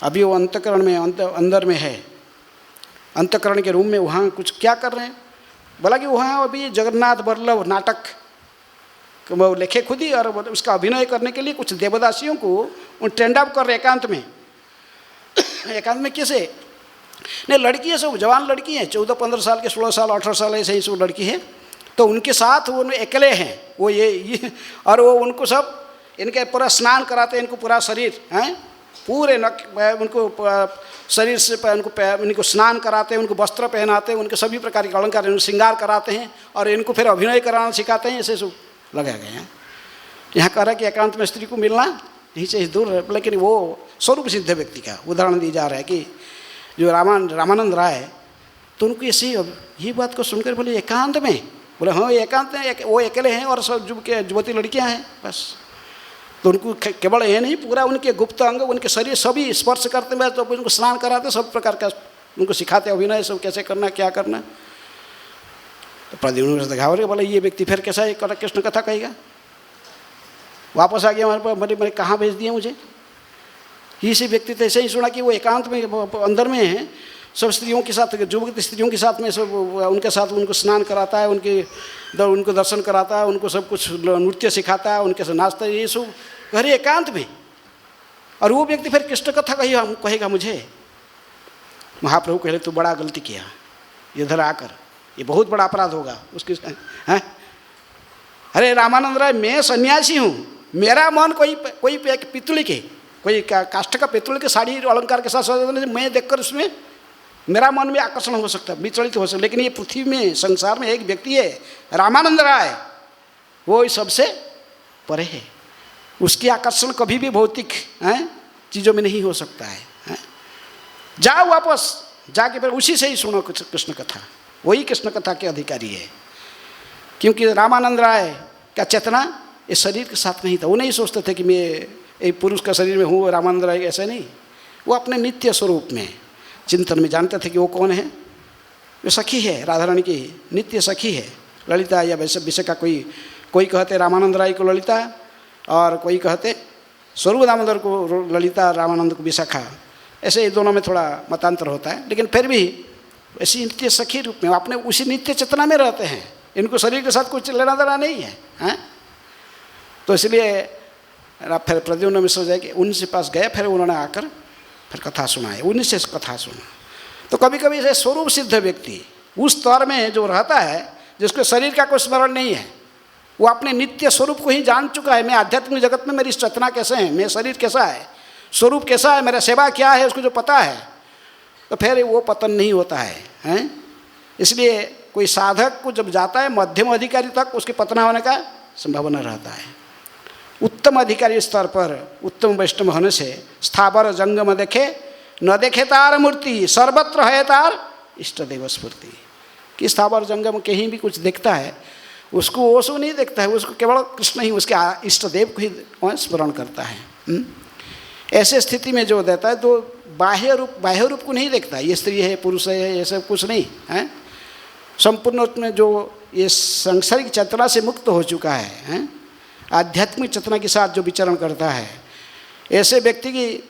अभी वो अंतकरण में अंदर में है, अंतकरण के रूम में, वहाँ कुछ क्या कर रहे हैं। बोला कि वहाँ अभी जगन्नाथ वल्लभ नाटक वो लिखे खुद ही, और उसका अभिनय करने के लिए कुछ देवदासियों को ट्रेंड अप कर रहे एकांत में। एकांत में कैसे, नहीं लड़की है, सब जवान लड़की हैं, 14-15 साल के, 16 साल 18 साल ऐसे ही सब लड़की है, तो उनके साथ वो अकेले हैं, वो ये और वो उनको सब इनके पूरा स्नान कराते हैं, इनको पूरा शरीर हैं, पूरे उनको शरीर से उनको स्नान कराते हैं, उनको वस्त्र पहनाते हैं, उनके सभी प्रकार के अलंकार, उनको श्रृंगार कराते हैं, और इनको फिर अभिनय कराना सिखाते हैं, ऐसे सब लगाए गए हैं। यहाँ कह रहा है कि एकांत में स्त्री को मिलना नहीं चाहिए, दूर है, लेकिन वो स्वरूप सिद्ध व्यक्ति का उदाहरण दिया जा रहा है कि जो रामानंद राय, तो उनको ऐसे ये बात को सुनकर बोले एकांत में, बोले हाँ एकांत में, वो अकेले हैं और सब युवती लड़कियां हैं बस। तो उनको केवल ये नहीं, पूरा उनके गुप्त अंग, उनके शरीर सभी स्पर्श करते हैं, तो उनको स्नान कराते, सब प्रकार का उनको सिखाते अभिनय, सब कैसे करना, क्या करना। तो प्रद्युम्न घावर के बोले ये व्यक्ति फिर कैसा कृष्ण कथा कहेगा, वापस आ गया हमारे पास, मैंने कहाँ भेज दिया मुझे। इसी व्यक्ति तो ऐसे ही सुना कि वो एकांत में अंदर में है, सब स्त्रियों के साथ, युवक स्त्रियों के साथ में सब उनके साथ उनको स्नान कराता है, उनको दर्शन कराता है, उनको सब कुछ नृत्य सिखाता है, उनके साथ नाचता है, ये सब घरे एकांत में। और वो व्यक्ति फिर कृष्ण कथा कहेगा मुझे। महाप्रभु कहे तो बड़ा गलती किया, इधर आकर ये बहुत बड़ा अपराध होगा उसके हैं। अरे रामानंद राय, मैं सन्यासी हूँ, मेरा मन कोई पितुल के, कोई काष्ठ का पितुल के साड़ी अलंकार के साथ मैं देखकर उसमें मेरा मन में आकर्षण हो सकता है, विचलित हो सकता है, लेकिन ये पृथ्वी में, संसार में एक व्यक्ति है रामानंद राय, वो इस सबसे परे है, उसकी आकर्षण कभी भी भौतिक चीज़ों में नहीं हो सकता है। जाओ वापस जाके फिर उसी से ही सुनो कृष्ण कथा, वही कृष्ण कथा के अधिकारी है। क्योंकि रामानंद राय का चेतना इस शरीर के साथ नहीं था, वो नहीं सोचते थे कि मैं एक पुरुष का शरीर में हूँ, रामानंद राय ऐसा नहीं, वो अपने नित्य स्वरूप में चिंतन में जानते थे कि वो कौन है, वो सखी है, राधा रानी की नित्य सखी है, ललिता या वैसे विषय का कोई कहते रामानंद राय को ललिता, और कोई कहते स्वरूप दामोदर को ललिता, रामानंद को विशाखा, ऐसे दोनों में थोड़ा मतांतर होता है, लेकिन फिर भी ऐसी नित्य सखी रूप में अपने उसी नित्य चेतना में रहते हैं, इनको शरीर के साथ कुछ लेना देना नहीं है, हैं? तो इसलिए फिर प्रद्युम्न मिश्र जी के उनसे पास गए, फिर उन्होंने आकर फिर कथा सुनाई, उन्हीं से कथा सुना। तो कभी कभी ऐसे स्वरूप सिद्ध व्यक्ति उस स्तर में जो रहता है, जिसको शरीर का कोई स्मरण नहीं है, वो अपने नित्य स्वरूप को ही जान चुका है। मैं आध्यात्मिक जगत में मेरी चेतना कैसे है, मेरा शरीर कैसा है, स्वरूप कैसा है, मेरा सेवा क्या है, उसको जो पता है, तो फिर वो पतन नहीं होता है, हैं? इसलिए कोई साधक को जब जाता है मध्यम अधिकारी तक, उसके पतन होने का संभावना रहता है। उत्तम अधिकारी स्तर पर उत्तम वैष्णव होने से स्थावर जंगम देखे न देखे तार मूर्ति, सर्वत्र है तार इष्ट देव स्फूर्ति। कि स्थावर जंगम कहीं भी कुछ देखता है, उसको ओसो नहीं देखता है, उसको केवल कृष्ण ही, उसके इष्ट देव को ही स्मरण करता है। ऐसे स्थिति में जो देता है तो बाह्य रूप को नहीं देखता, ये स्त्री है पुरुष है ये सब कुछ नहीं है। संपूर्ण रूप में जो ये सांसारिक चेतना से मुक्त हो चुका है, आध्यात्मिक चेतना के साथ जो विचरण करता है, ऐसे व्यक्ति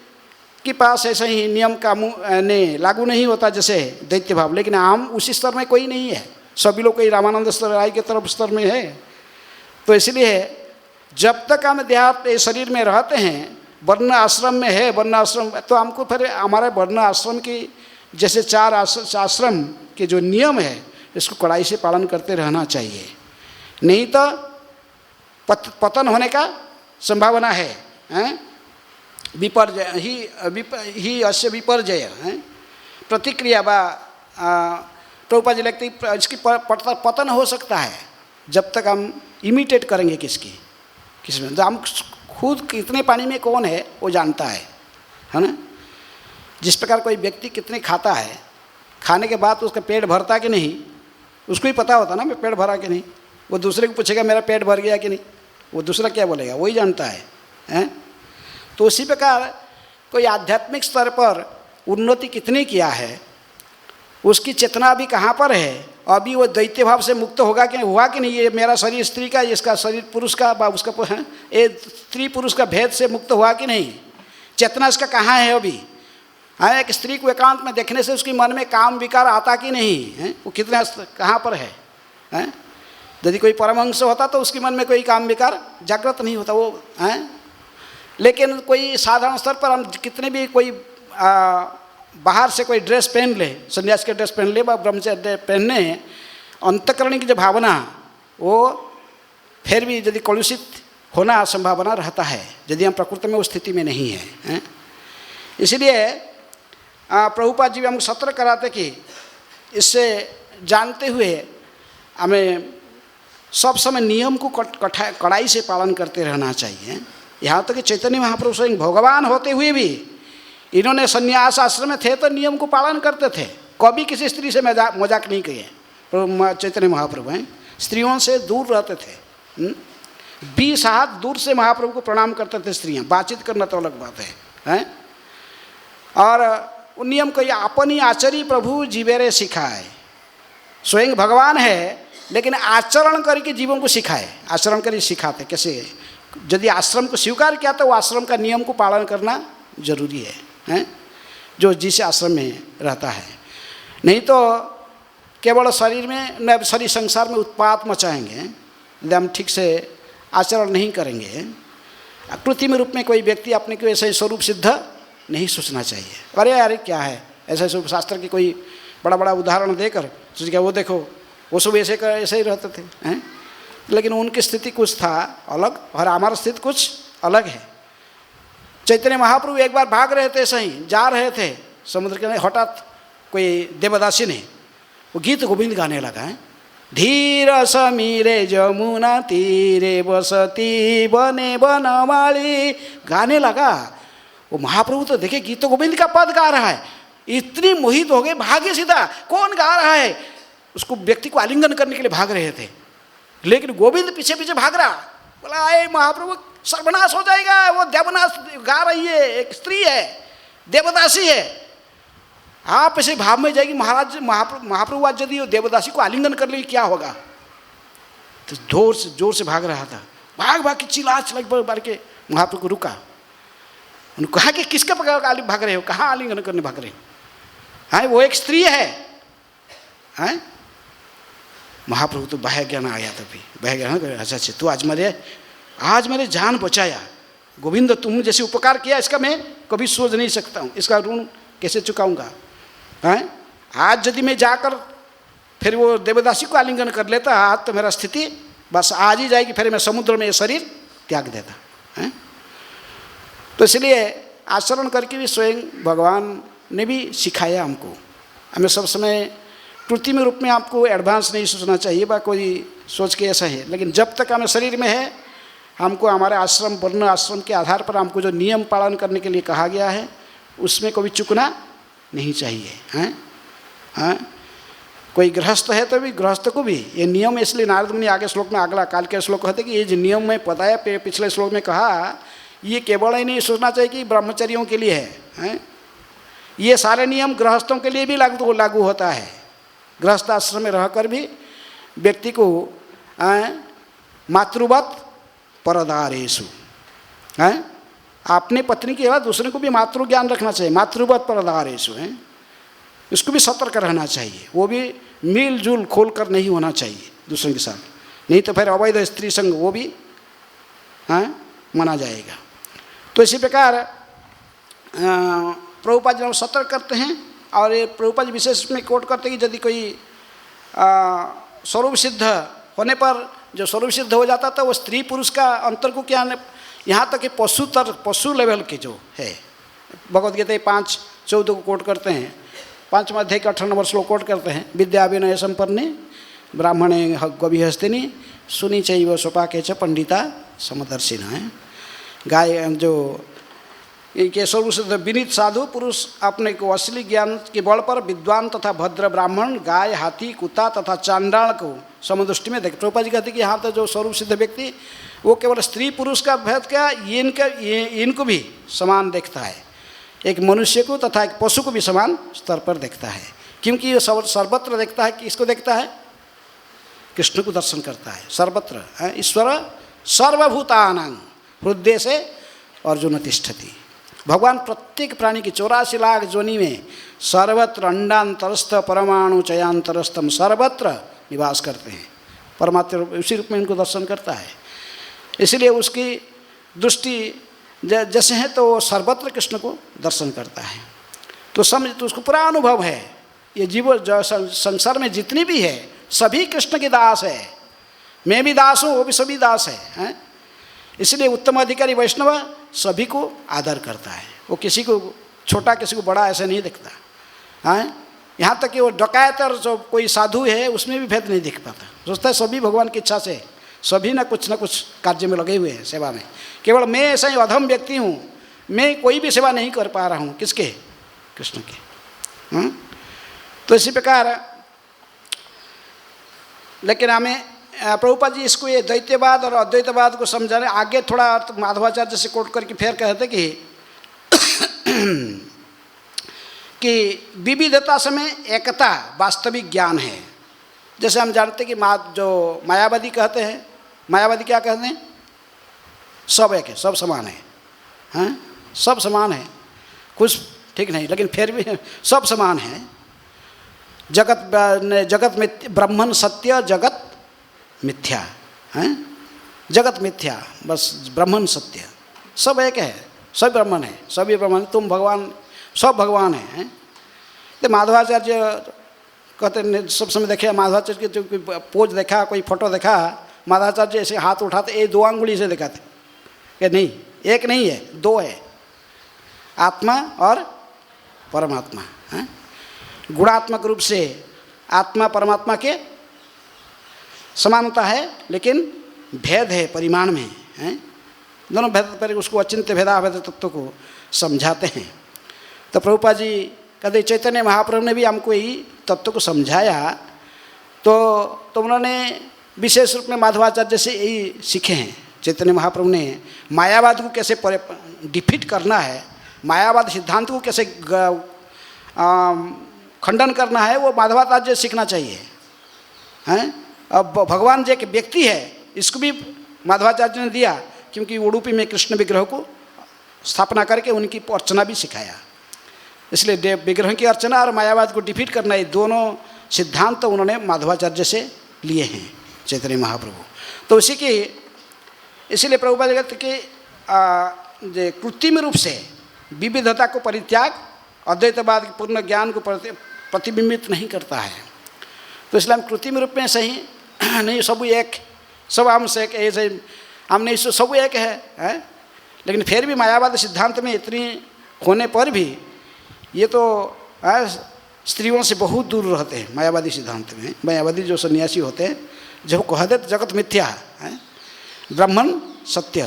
के पास ऐसा ही नियम कानून ने लागू नहीं होता जैसे दैत्य भाव। लेकिन आम उसी स्तर में कोई नहीं है, सभी लोग कोई रामानंद स्तर राय के तरफ स्तर में है। तो इसलिए जब तक हम देहात शरीर में रहते हैं, वर्ण आश्रम में है, वर्ण आश्रम तो हमको फिर हमारे वर्ण आश्रम की जैसे 4 आश्रम के जो नियम है, इसको कड़ाई से पालन करते रहना चाहिए, नहीं तो पतन होने का संभावना है, हैं? विपर्जय ही अस्य विपर्जय है प्रतिक्रिया बा प्रभुपाद जी लगती इसकी पतन हो सकता है जब तक हम इमिटेट करेंगे किसमें। तो हम खुद कितने पानी में कौन है वो जानता है ना। जिस प्रकार कोई व्यक्ति कितने खाता है, खाने के बाद उसका पेट भरता कि नहीं, उसको ही पता होता ना मैं पेट भरा कि नहीं। वो दूसरे को पूछेगा मेरा पेट भर गया कि नहीं, वो दूसरा क्या बोलेगा, वही जानता है, हैं? तो उसी प्रकार कोई आध्यात्मिक स्तर पर उन्नति कितनी किया है, उसकी चेतना अभी कहाँ पर है, अभी वो दैत्य भाव से मुक्त होगा कि नहीं, हुआ कि नहीं, ये मेरा शरीर स्त्री का, इसका शरीर पुरुष का, उसका है ये स्त्री पुरुष का भेद से मुक्त हुआ कि नहीं, चेतना इसका कहाँ है अभी। हाँ, एक स्त्री को एकांत में देखने से उसके मन में काम विकार आता कि नहीं है, वो कितना कहाँ पर है, हैं? यदि कोई परमहंस होता तो उसके मन में कोई काम विकार जागृत नहीं होता वो, हैं? लेकिन कोई साधारण स्तर पर हम कितने भी कोई बाहर से कोई ड्रेस पहन ले, सन्यास के ड्रेस पहन ले, ब्रह्मचर्य पहनने, अंतःकरण की जो भावना वो फिर भी यदि कलुषित होना संभावना रहता है यदि हम प्रकृति में उस स्थिति में नहीं है। इसलिए प्रभुपाद जी भी हमको सतर्क कराते कि इससे जानते हुए हमें सब समय नियम को कड़ाई से पालन करते रहना चाहिए। यहाँ तक कि चैतन्य महाप्रभु स्वयं भगवान होते हुए भी इन्होंने संन्यास आश्रम में थे तो नियम को पालन करते थे, कभी किसी स्त्री से मजाक नहीं किए। चैतन्य महाप्रभु हैं स्त्रियों से दूर रहते थे, 20 हाथ दूर से महाप्रभु को प्रणाम करते थे स्त्रियाँ, बातचीत करना तो अलग बात है। और उन नियम को अपनी आचरी प्रभु जीवेरे सिखाए, स्वयं भगवान है लेकिन आचरण करके जीवों को सिखाए, आचरण करके सिखाते कैसे। यदि आश्रम को स्वीकार किया तो वो आश्रम का नियम को पालन करना जरूरी है, हैं? जो जिस आश्रम में रहता है, नहीं तो केवल शरीर में न शरीर संसार में उत्पात मचाएंगे यदि हम ठीक से आचरण नहीं करेंगे। कृत्रिम रूप में कोई व्यक्ति अपने को ऐसे स्वरूप सिद्ध नहीं सोचना चाहिए, अरे यार क्या है ऐसे स्वरूप, शास्त्र की कोई बड़ा बड़ा उदाहरण देकर सोच गया वो देखो वो सब ऐसे ही रहते थे, हैं? लेकिन उनकी स्थिति कुछ था अलग और हमारा स्थिति कुछ अलग है। चैतन्य महाप्रभु एक बार भाग रहे थे, सही जा रहे थे समुद्र के, हठात कोई देवदासी ने वो गीत गोविंद गाने लगा है, धीर समीरे जमुना तीरे बसती बने बनवाली, गाने लगा। वो महाप्रभु तो देखे गीत गोविंद का पद गा रहा है, इतनी मोहित हो गए, भागे सीधा, कौन गा रहा है, उसको व्यक्ति को आलिंगन करने के लिए भाग रहे थे, लेकिन गोविंद पीछे पीछे भाग रहा। बोला आए महाप्रभु सर्वनाश हो जाएगा, वो देवनाश गा रही है, एक स्त्री है, देवदासी है, आप ऐसे भाव में जाएगी। महाप्रभु आज यदि देवदासी को आलिंगन कर लेगी क्या होगा। तो जोर से भाग रहा था, भाग के चिल्ला बार के महाप्रभु को रुका, उन्होंने कहा कि किसके पकड़ भाग रहे हो, कहाँ आलिंगन करने भाग रहे हो, हाँ वो एक स्त्री है, हैं? महाप्रभु तो बाह्य ज्ञान आ गया, तभी बाह्य ज्ञान, अच्छा अच्छा तू आज मेरे जान बचाया गोविंद, तुम जैसे उपकार किया इसका मैं कभी सोच नहीं सकता हूँ, इसका ऋण कैसे चुकाऊंगा। हैं आज यदि मैं जाकर फिर वो देवदासी को आलिंगन कर लेता, आज तो मेरा स्थिति बस आज ही जाएगी, फिर मैं समुद्र में ये शरीर त्याग देता है। तो इसलिए आचरण करके भी स्वयं भगवान ने भी सिखाया हमको। हमें सब समय कृत्रिम रूप में आपको एडवांस नहीं सोचना चाहिए बा कोई सोच के ऐसा है, लेकिन जब तक हमें शरीर में है हमको हमारे आश्रम वर्ण आश्रम के आधार पर हमको जो नियम पालन करने के लिए कहा गया है उसमें कभी चूकना नहीं चाहिए। हैं कोई गृहस्थ है तो भी गृहस्थ को भी ये नियम, इसलिए नारद मुनि आगे श्लोक में अगला काल के श्लोक कहते कि ये जो नियम में बताया पिछले श्लोक में कहा, ये केवल ही नहीं सोचना चाहिए कि ब्रह्मचर्यों के लिए है, ये सारे नियम गृहस्थों के लिए भी लागू होता है। गृहस्थ आश्रम में रहकर भी व्यक्ति को मातृवत परदारेषु, अपने पत्नी के अलावा दूसरे को भी मातृ ज्ञान रखना चाहिए, मातृवत परदारेषु है, इसको भी सतर्क रहना चाहिए, वो भी मिलजुल खोल कर नहीं होना चाहिए दूसरों के साथ, नहीं तो फिर अवैध स्त्री संग वो भी माना जाएगा। तो इसी प्रकार प्रभुपाद जी सतर्क करते हैं, और ये प्रभुपाद जी विशेष में कोट करते हैं कि यदि कोई स्वरूप सिद्ध होने पर जो स्वरूप सिद्ध हो जाता था वो स्त्री पुरुष का अंतर को क्या, यहाँ तक कि पशु लेवल के जो है, भगवद्गीता 5:14 को कोट करते हैं, 5वें अध्याय के 18 नंबर श्लोक कोट करते हैं, विद्या विनय संपन्ने ब्राह्मणे गविहस्तिनी सुनी चैव स्वपाके च पंडिता समदर्शिन है। गाय जो इनके स्वरूप से विनीत साधु पुरुष अपने को असली ज्ञान के बल पर विद्वान तथा भद्र ब्राह्मण गाय हाथी कुत्ता तथा चांडाल को समदृष्टि में देख। प्रभुपाद जी कहते कि यहाँ तो जो स्वरूप सिद्ध व्यक्ति वो केवल स्त्री पुरुष का भेद क्या, इनको भी समान देखता है, एक मनुष्य को तथा एक पशु को भी समान स्तर पर देखता है, क्योंकि ये सर्वत्र देखता है। किसको देखता है? कृष्ण को दर्शन करता है सर्वत्र। ईश्वर सर्वभूतानां हृदय से अर्जुन तिष्ठति। भगवान प्रत्येक प्राणी की 84 लाख जोनि में सर्वत्र अंडांतरस्थ परमाणु चयांतरस्थम सर्वत्र निवास करते हैं। परमात्मा उसी रूप में इनको दर्शन करता है, इसलिए उसकी दृष्टि जैसे है तो वो सर्वत्र कृष्ण को दर्शन करता है। तो समझ, तो उसको पूरा अनुभव है, ये जीव संसार में जितनी भी है सभी कृष्ण के दास है, मैं भी दास हूँ, वो भी सभी दास है। इसलिए उत्तम अधिकारी वैष्णव सभी को आदर करता है, वो किसी को छोटा किसी को बड़ा ऐसे नहीं देखता है। यहाँ तक कि वो डकैत और जो कोई साधु है उसमें भी भेद नहीं दिख पाता, सोचता है सभी भगवान की इच्छा से सभी ना कुछ कार्य में लगे हुए हैं सेवा में, केवल मैं ऐसा ही अधम व्यक्ति हूँ, मैं कोई भी सेवा नहीं कर पा रहा हूँ, किसके? कृष्ण के। तो इसी प्रकार लेकिन हमें प्रभुपाद जी इसको ये द्वैतवाद और अद्वैतवाद को समझाने आगे थोड़ा माधवाचार्य से कोट करके फिर कहते कि विविधता समय एकता वास्तविक ज्ञान है। जैसे हम जानते हैं कि जो मायावादी कहते हैं, मायावादी क्या कहते हैं? सब एक है, सब समान है, हैं? सब समान है, कुछ ठीक नहीं, लेकिन फिर भी सब समान है। जगत में ब्रह्मन सत्य जगत मिथ्या है, जगत मिथ्या बस ब्रह्मन सत्य, सब एक है, सब ब्रह्मन है, सभी ब्रह्मन, तुम भगवान, सब भगवान है। तो माधवाचार्य कहते हैं, सब समय देखे माधवाचार्य की कोई पोज देखा, कोई फोटो देखा, माधवाचार्य ऐसे हाथ उठाते, ये 2 अंगुली से दिखाते कि नहीं, एक नहीं है, 2 है, आत्मा और परमात्मा है। गुणात्मक रूप से आत्मा परमात्मा के समानता है, लेकिन भेद है परिमाण में है। दोनों भेद पर उसको अचिंत्य भेदाभेद तत्व को समझाते हैं। तो प्रभुपाद जी कहते चैतन्य महाप्रभु ने भी हमको यही तत्व को समझाया, तो उन्होंने विशेष रूप में माधवाचार्य से यही सीखे हैं। चैतन्य महाप्रभु ने मायावाद को कैसे डिफीट करना है, मायावाद सिद्धांत को कैसे खंडन करना है, वो माधवाचार्य से सीखना चाहिए हैं। अब भगवान जो एक व्यक्ति है इसको भी माधवाचार्य ने दिया, क्योंकि उडुपी में कृष्ण विग्रह को स्थापना करके उनकी अर्चना भी सिखाया। इसलिए विग्रह की अर्चना और मायावाद को डिफीट करना, ये दोनों सिद्धांत तो उन्होंने माधवाचार्य से लिए हैं चैतन्य महाप्रभु। तो उसी की इसीलिए प्रभुपाद कहते कि कृत्रिम रूप से विविधता को परित्याग अद्वैतवाद के पूर्ण ज्ञान को प्रतिबिंबित नहीं करता है। तो इसलिए हम कृत्रिम रूप में सही नहीं, सब एक, सब हम से ऐसे हम नहीं, सब एक है? लेकिन फिर भी मायावादी सिद्धांत में इतनी होने पर भी ये तो स्त्रियों से बहुत दूर रहते हैं। मायावादी सिद्धांत में मायावादी जो सन्यासी होते हैं जब कहते जगत मिथ्या है, ब्राह्मण सत्य,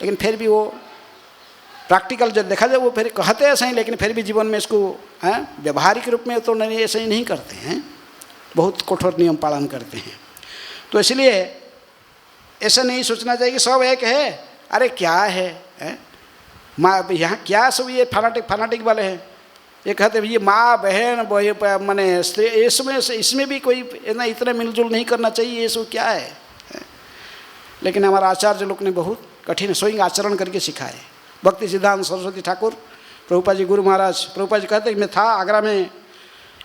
लेकिन फिर भी वो प्रैक्टिकल जब देखा जाए वो फिर कहते हैं सही, लेकिन फिर भी जीवन में इसको व्यवहारिक रूप में तो नहीं, ऐसे ही नहीं करते हैं, बहुत कठोर नियम पालन करते हैं। तो इसलिए ऐसा नहीं सोचना चाहिए कि सब एक है। अरे क्या है माँ यहाँ क्या सब ये फनाटिक वाले हैं, ये कहते हैं ये माँ बहन माने स्त्री, इसमें भी कोई इतना मिलजुल नहीं करना चाहिए, ये सब क्या है? लेकिन हमारा आचार्य लोग ने बहुत कठिन स्वयं आचरण करके सिखाए। भक्ति सिद्धांत सरस्वती ठाकुर प्रभुपाद जी गुरु महाराज, प्रभुपाद जी कहते हैं मैं था आगरा में,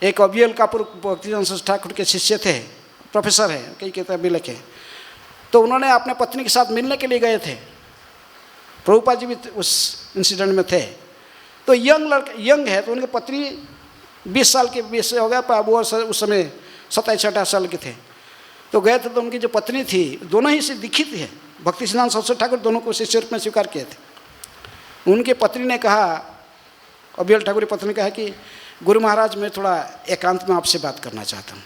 एक अबियल कापुर भक्ति सिद्धांत सरस्वती ठाकुर के शिष्य थे, प्रोफेसर है, कई किताबें लिखे। तो उन्होंने अपने पत्नी के साथ मिलने के लिए गए थे, प्रभुपाद जी भी उस इंसिडेंट में थे। तो यंग है, तो उनकी पत्नी 20 साल के 20 से हो गया, वो उस समय 27-28 साल के थे। तो गए थे तो उनकी जो पत्नी थी, दोनों ही से दीक्षित है, भक्ति सिद्धांत सरस्वती ठाकुर दोनों को शिष्य रूप में स्वीकार किए थे। उनके पत्नी ने कहा, अबियल ठाकुर की पत्नी ने कहा कि गुरु महाराज मैं थोड़ा एकांत में आपसे बात करना चाहता हूँ।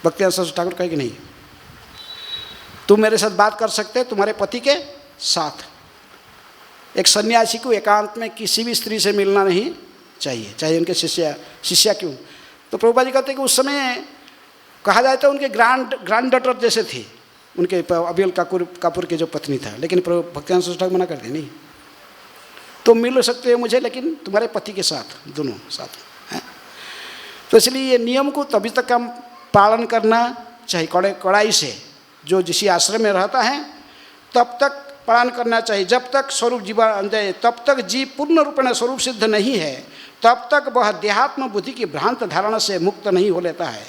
भक्ति सिद्धांत सरस्वती ठाकुर कहे कि नहीं, तुम मेरे साथ बात कर सकते हैं तुम्हारे पति के साथ। एक सन्यासी को एकांत में किसी भी स्त्री से मिलना नहीं चाहिए, चाहे उनके शिष्या क्यों। तो प्रभुपाद जी कहते हैं कि उस समय कहा जाए तो उनके ग्रैंड डॉटर जैसे थी उनके अबियल कापुर की जो पत्नी था, लेकिन भक्ति सिद्धांत ठाकुर मना करते नहीं, तो मिल सकते हो मुझे लेकिन तुम्हारे पति के साथ, दोनों साथ हैं। तो इसलिए ये नियम को तभी तक हम पालन करना चाहिए कड़ाई से। जो जिस आश्रम में रहता है तब तक पालन करना चाहिए, जब तक स्वरूप जीवन जाए, तब तक जीव पूर्ण रूप में स्वरूप सिद्ध नहीं है, तब तक वह देहात्म बुद्धि की भ्रांत धारणा से मुक्त नहीं हो लेता है,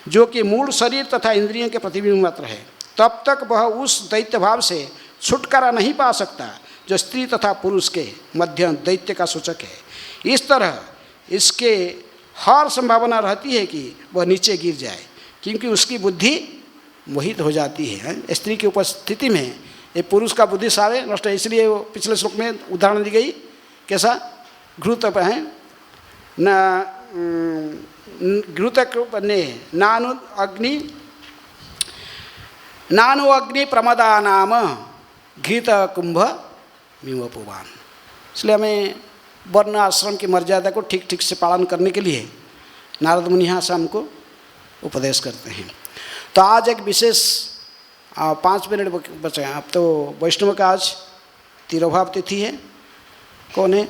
जो कि मूल शरीर तथा इंद्रियों के प्रतिबिंब मात्र है। तब तक वह उस दैत्य भाव से छुटकारा नहीं पा सकता जो स्त्री तथा पुरुष के मध्य दैत्य का सूचक है। इस तरह इसके हर संभावना रहती है कि वह नीचे गिर जाए, क्योंकि उसकी बुद्धि मोहित हो जाती है। स्त्री की उपस्थिति में ये पुरुष का बुद्धि सारे नष्ट है। इसलिए वो पिछले श्लोक में उदाहरण दी गई, कैसा? घृत है घृत ने नानु अग्नि प्रमदा नाम घृत कुंभ मीवपुवान। इसलिए हमें वर्ण आश्रम की मर्यादा को ठीक ठीक से पालन करने के लिए नारद मुनि यहाँ से हमको उपदेश करते हैं। तो आज एक विशेष 5 मिनट बचे हैं। अब तो वैष्णव का आज तिरोभाव तिथि है। कौन है?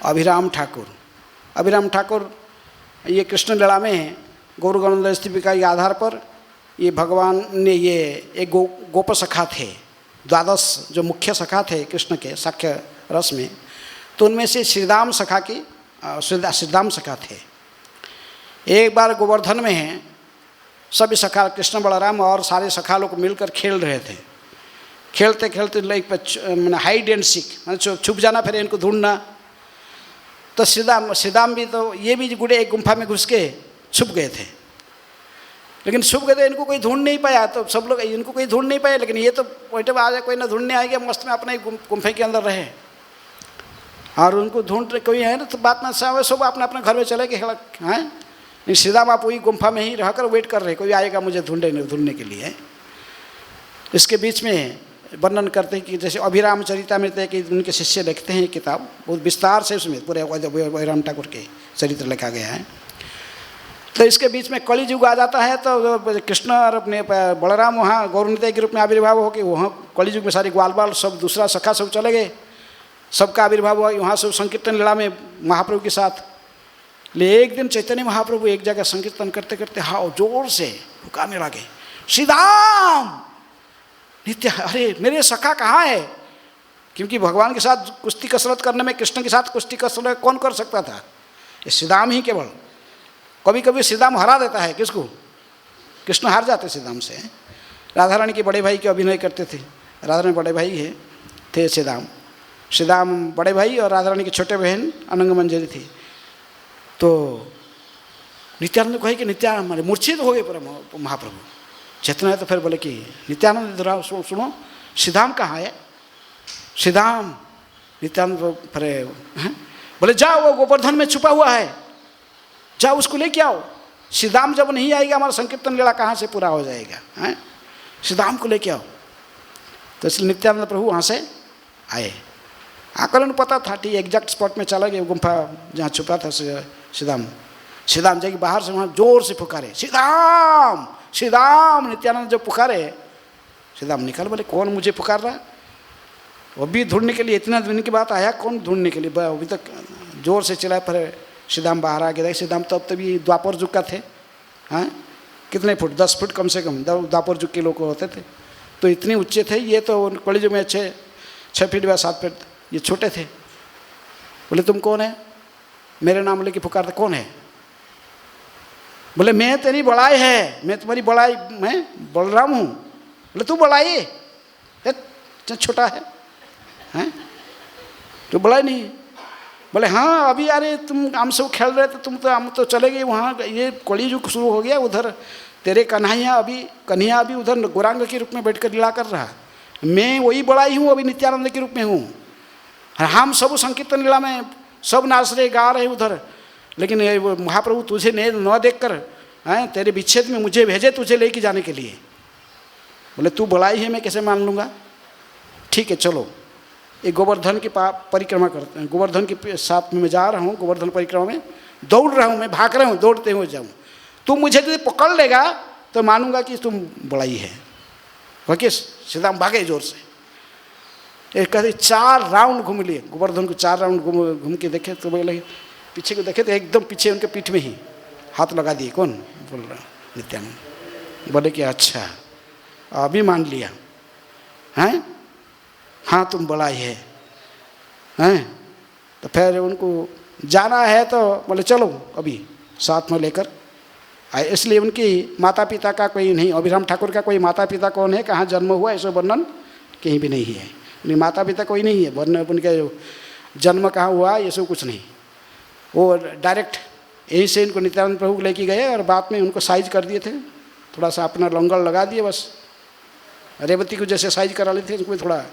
अभिराम ठाकुर। अभिराम ठाकुर ये कृष्ण लीला में गौर गणोदय स्तुतिका के आधार पर ये भगवान ने ये एक गोप सखा थे, 12 जो मुख्य सखा थे कृष्ण के साख्य रस में, तो उनमें से श्रीदाम सखा की श्रीदाम सखा थे। एक बार गोवर्धन में सभी सखा कृष्ण बलराम और सारे सखा लोग मिलकर खेल रहे थे। खेलते खेलते लाइक मैंने हाइड एंड सीक छुप जाना, फिर इनको ढूंढना। तो श्रीदाम भी तो ये भी गुड़े एक गुम्फा में घुस के छुप गए थे, लेकिन छुप गए थे, इनको कोई ढूंढ नहीं पाया। तो सब लोग इनको कोई ढूंढ नहीं पाए, लेकिन ये तो वैटे आ जाए, कोई ना ढूंढने आएगा, मस्त में अपने गुम्फे के अंदर रहे और उनको ढूंढ कोई है ना, तो बात ना सब अपने अपने घर में चले गए हैं। श्रीदाम आप वही गुम्फा में ही रहकर वेट कर रहे, कोई आएगा मुझे ढूंढने के लिए। इसके बीच में वर्णन करते हैं कि जैसे अभिराम चरितामृत है कि उनके शिष्य लिखते हैं किताब, बहुत विस्तार से उसमें पूरे अभिराम ठाकुर के चरित्र लिखा गया है। तो इसके बीच में कली युग आ जाता है, तो कृष्ण और अपने बलराम वहाँ गौरनिताई के रूप में आविर्भाव हो के वहाँ कली युग में सारी ग्वाल बाल सब दूसरा सखा सब चले गए, सबका आविर्भाव हुआ वहाँ सब संकीर्तन लीला में महाप्रभु के साथ। ले एक दिन चैतन्य महाप्रभु एक जगह संकीर्तन करते करते हाँ जोर से पुकारने लगे, श्रीदाम नित्य, अरे मेरे सखा कहाँ है? क्योंकि भगवान के साथ कुश्ती कसरत करने में, कृष्ण के साथ कुश्ती कसरत कौन कर सकता था? ये श्रीदाम ही केवल। कभी कभी श्रीदाम हरा देता है किसको? कृष्ण हार जाते श्रीदाम से। राधा रानी के बड़े भाई के अभिनय करते थे। राधा रानी बड़े भाई थे श्रीदाम बड़े भाई और राधा रानी की छोटे बहन अनंग मंजरी थी। तो नित्यानंद कहे कि नित्यानंद हमारे मूर्छित हो गए पर महाप्रभु चेतना है। तो फिर बोले कि नित्यानंद इधर सुनो श्रीदाम कहाँ है? श्रीदाम नित्यानंद फिर बोले जाओ वो गोवर्धन में छुपा हुआ है, जाओ उसको लेके आओ। श्रीदाम जब नहीं आएगा हमारा संकीर्तन लीला कहाँ से पूरा हो जाएगा? हैं, श्रीदाम को लेके आओ। तो इसलिए नित्यानंद प्रभु वहाँ से आए। आकर उन्हें पता था ठीक एग्जैक्ट स्पॉट में चला गया, गुम्फा जहाँ छुपा था श्रीदाम। श्रीदाम जाके बाहर से वहाँ जोर से पुकारे श्रीदाम श्रीदाम। नित्यानंद जब पुकारे श्रीदाम निकल, बोले कौन मुझे पुकार रहा? वो भी ढूंढने के लिए, इतना दिन की बात आया कौन ढूंढने के लिए? अभी तक जोर से चिल्लाए पर श्रीदाम बाहर आ गया। श्रीदाम तभी द्वापर युग का थे। हाँ, कितने फुट? 10 फुट कम से कम द्वापर युग के लोग होते थे। तो इतने ऊंचे थे। ये तो कॉलेज में 6 फीट या 7 फीट, ये छोटे थे। बोले तुम कौन है? मेरे नाम लेके पुकारते, कौन है? बोले मैं तेरी बड़ाई है, मैं तुम्हारी बड़ाई, मैं बलराम हूँ। बोले तू बड़ाई छोटा है हैं, तो बड़ाई नहीं। बोले हाँ अभी अरे तुम हम सब खेल रहे थे, हम तो चले गए वहाँ, ये कली युग शुरू हो गया। उधर तेरे कन्हैया अभी उधर गौरांग के रूप में बैठकर लीला कर रहा। मैं वही बड़ाई हूँ, अभी नित्यानंद के रूप में हूँ। हम सब संकीर्तन लीला में सब नाच रहे गा रहे उधर, लेकिन महाप्रभु तुझे न देख कर हैं तेरे विच्छेद में मुझे भेजे तुझे लेके जाने के लिए। बोले तू बड़ाई है, मैं कैसे मान लूँगा? ठीक है चलो एक गोवर्धन की परिक्रमा करते हैं। गोवर्धन के साथ में मैं जा रहा हूँ, गोवर्धन परिक्रमा में दौड़ रहा हूँ, मैं भाग रहा हूँ, दौड़ते हुए जाऊँ। तुम मुझे यदि पकड़ लेगा तो मानूंगा कि तुम बड़ाई है। ओके, श्रीदाम भागे जोर से। कहते 4 राउंड घूम लिए गोवर्धन को, 4 राउंड घूम के देखे तो बोले, पीछे को देखे तो एकदम पीछे उनके पीठ में ही हाथ लगा दिए। कौन बोल रहा? नित्यानंद। बोले कि अच्छा अभी मान लिया हैं, हाँ तुम बड़ाई है हैं। तो फिर उनको जाना है तो बोले चलो अभी साथ में लेकर आए। इसलिए उनकी माता पिता का कोई नहीं, अभिराम ठाकुर का कोई माता पिता कौन है, कहाँ जन्म हुआ, ऐसा वर्णन कहीं भी नहीं है। उनके माता पिता कोई नहीं है, वर्णन उनका जन्म कहाँ हुआ ये सब कुछ नहीं। वो डायरेक्ट यहीं से इनको नित्यानंद प्रभु लेके गए और बाद में उनको साइज कर दिए थे, थोड़ा सा अपना लंगर लगा दिए बस। रेवती को जैसे साइज करा लेते थे इनको थोड़ा,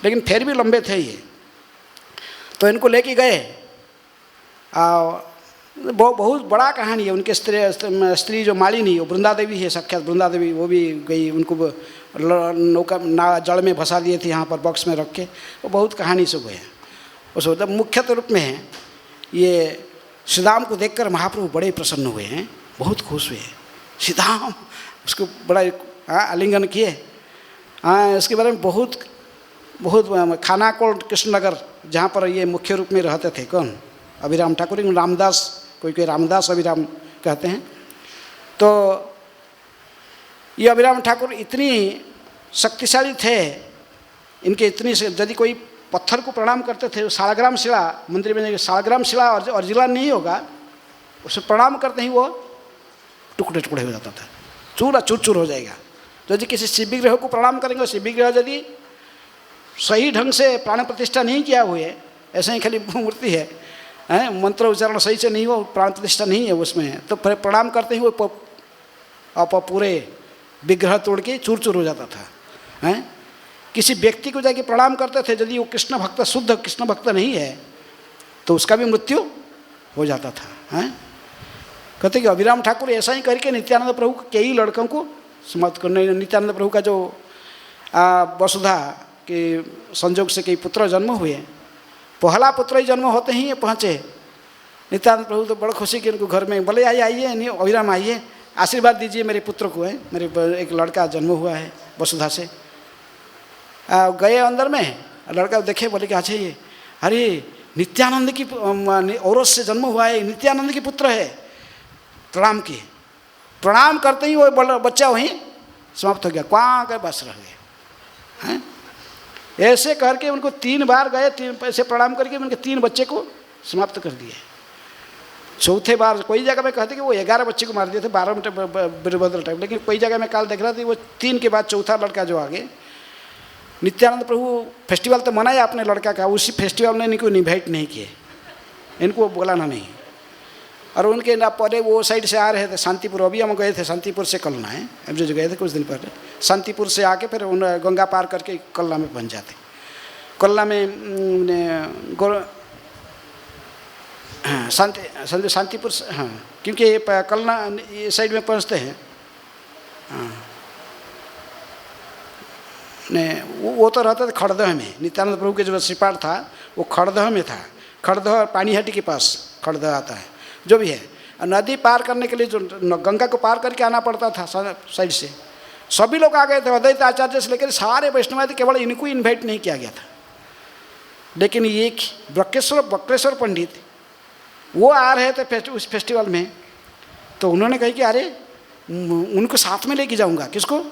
लेकिन फिर भी लंबे थे ये। तो इनको लेके गए। बहुत बड़ा कहानी है। उनके स्त्री जो मालिनी, वो वृंदा देवी है, साक्षात वृंदा देवी, वो भी गई। उनको नौका जल में फंसा दिए थे यहाँ पर बॉक्स में रख के। वो बहुत कहानी से हुए हैं। उस मुख्य रूप में है ये श्रीदाम को देखकर महाप्रभु बड़े प्रसन्न हुए हैं, बहुत खुश हुए। श्रीदाम उसको बड़ा आलिंगन किए। इसके बारे में बहुत खानाकोट कृष्णनगर जहाँ पर ये मुख्य रूप में रहते थे, कौन? अभिराम ठाकुर, रामदास, कोई रामदास अभिराम कहते हैं। तो ये अभिराम ठाकुर इतनी शक्तिशाली थे, इनके इतनी यदि कोई पत्थर को प्रणाम करते थे, सालग्राम शिला मंदिर में, सालग्राम शिला ओरिजिनल नहीं होगा, उसे प्रणाम करते ही वो टुकड़े टुकड़े हो जाता था, चूर चूर हो जाएगा। यदि किसी शिव विग्रह को प्रणाम करेंगे, शिव विग्रह यदि सही ढंग से प्राण प्रतिष्ठा नहीं किया हुए, ऐसे ही खाली मूर्ति है, मंत्र उच्चारण सही से नहीं हो, प्राण प्रतिष्ठा नहीं है उसमें, तो फिर प्रणाम करते ही वो आप पूरे विग्रह तोड़ के चूर चूर हो जाता था। किसी व्यक्ति को जाके प्रणाम करते थे, यदि वो कृष्ण भक्त, शुद्ध कृष्ण भक्त नहीं है, तो उसका भी मृत्यु हो जाता था। कहते कि अभिराम ठाकुर ऐसा ही करके नित्यानंद प्रभु कई लड़कों को समाप्त करने। नित्यानंद प्रभु का जो वसुधा के संयोग से कई पुत्र जन्म हुए, पहला पुत्र ही जन्म होते ही पहुँचे नित्यानंद प्रभु। तो बड़ा खुशी कि उनको घर में बोले आइए नहीं अभिराम आइए, आशीर्वाद दीजिए मेरे पुत्र को, है मेरे एक लड़का जन्म हुआ है वसुधा से। गए अंदर में, लड़का देखे, बोले कि अच्छा ये अरे नित्यानंद की औरत से जन्म हुआ है, नित्यानंद की पुत्र है। प्रणाम किए, प्रणाम करते ही वो बच्चा वहीं समाप्त हो गया, क्वां कर बस रह गया। हैं ऐसे करके उनको 3 बार गए, 3 पैसे प्रणाम करके उनके 3 बच्चे को समाप्त कर दिए। चौथे बार कोई जगह में कहते कि वो 11 बच्चे को मार दिए थे 12 मिनट वीरभद्र टाइप, लेकिन कोई जगह में काल देख रहा था वो 3 के बाद चौथा लड़का जो आगे, नित्यानंद प्रभु फेस्टिवल तो मनाया अपने लड़का का, उसी फेस्टिवल में इनको इन्वाइट नहीं किए, इनको बुलाना नहीं। और उनके ना पहले वो साइड से आ रहे थे शांतिपुर, अभी हम गए थे शांतिपुर से कलना है, अब जो गए थे कुछ दिन पहले, शांतिपुर से आके फिर उन गंगा पार करके कलना में पहुंच जाते। कलना में हाँ शांतिपुर से, हाँ क्योंकि ये कलना ये साइड में पहुंचते हैं। हाँ नहीं वो तो रहता था खड़दह में, नित्यानंद प्रभु के जो श्रीपाठ था वो खड़दह में था, खड़दह पानीहाटी के पास खड़दह आता है जो भी है। नदी पार करने के लिए जो गंगा को पार करके आना पड़ता था साइड से, सभी लोग आ गए थे, अद्वैत आचार्य से लेकर सारे वैष्णव थे, केवल इनको इन्वाइट नहीं किया गया था। लेकिन ये बक्रेश्वर पंडित वो आ रहे थे उस फेस्टिवल में, तो उन्होंने कहा कि अरे उनको साथ में लेके जाऊंगा, किसको,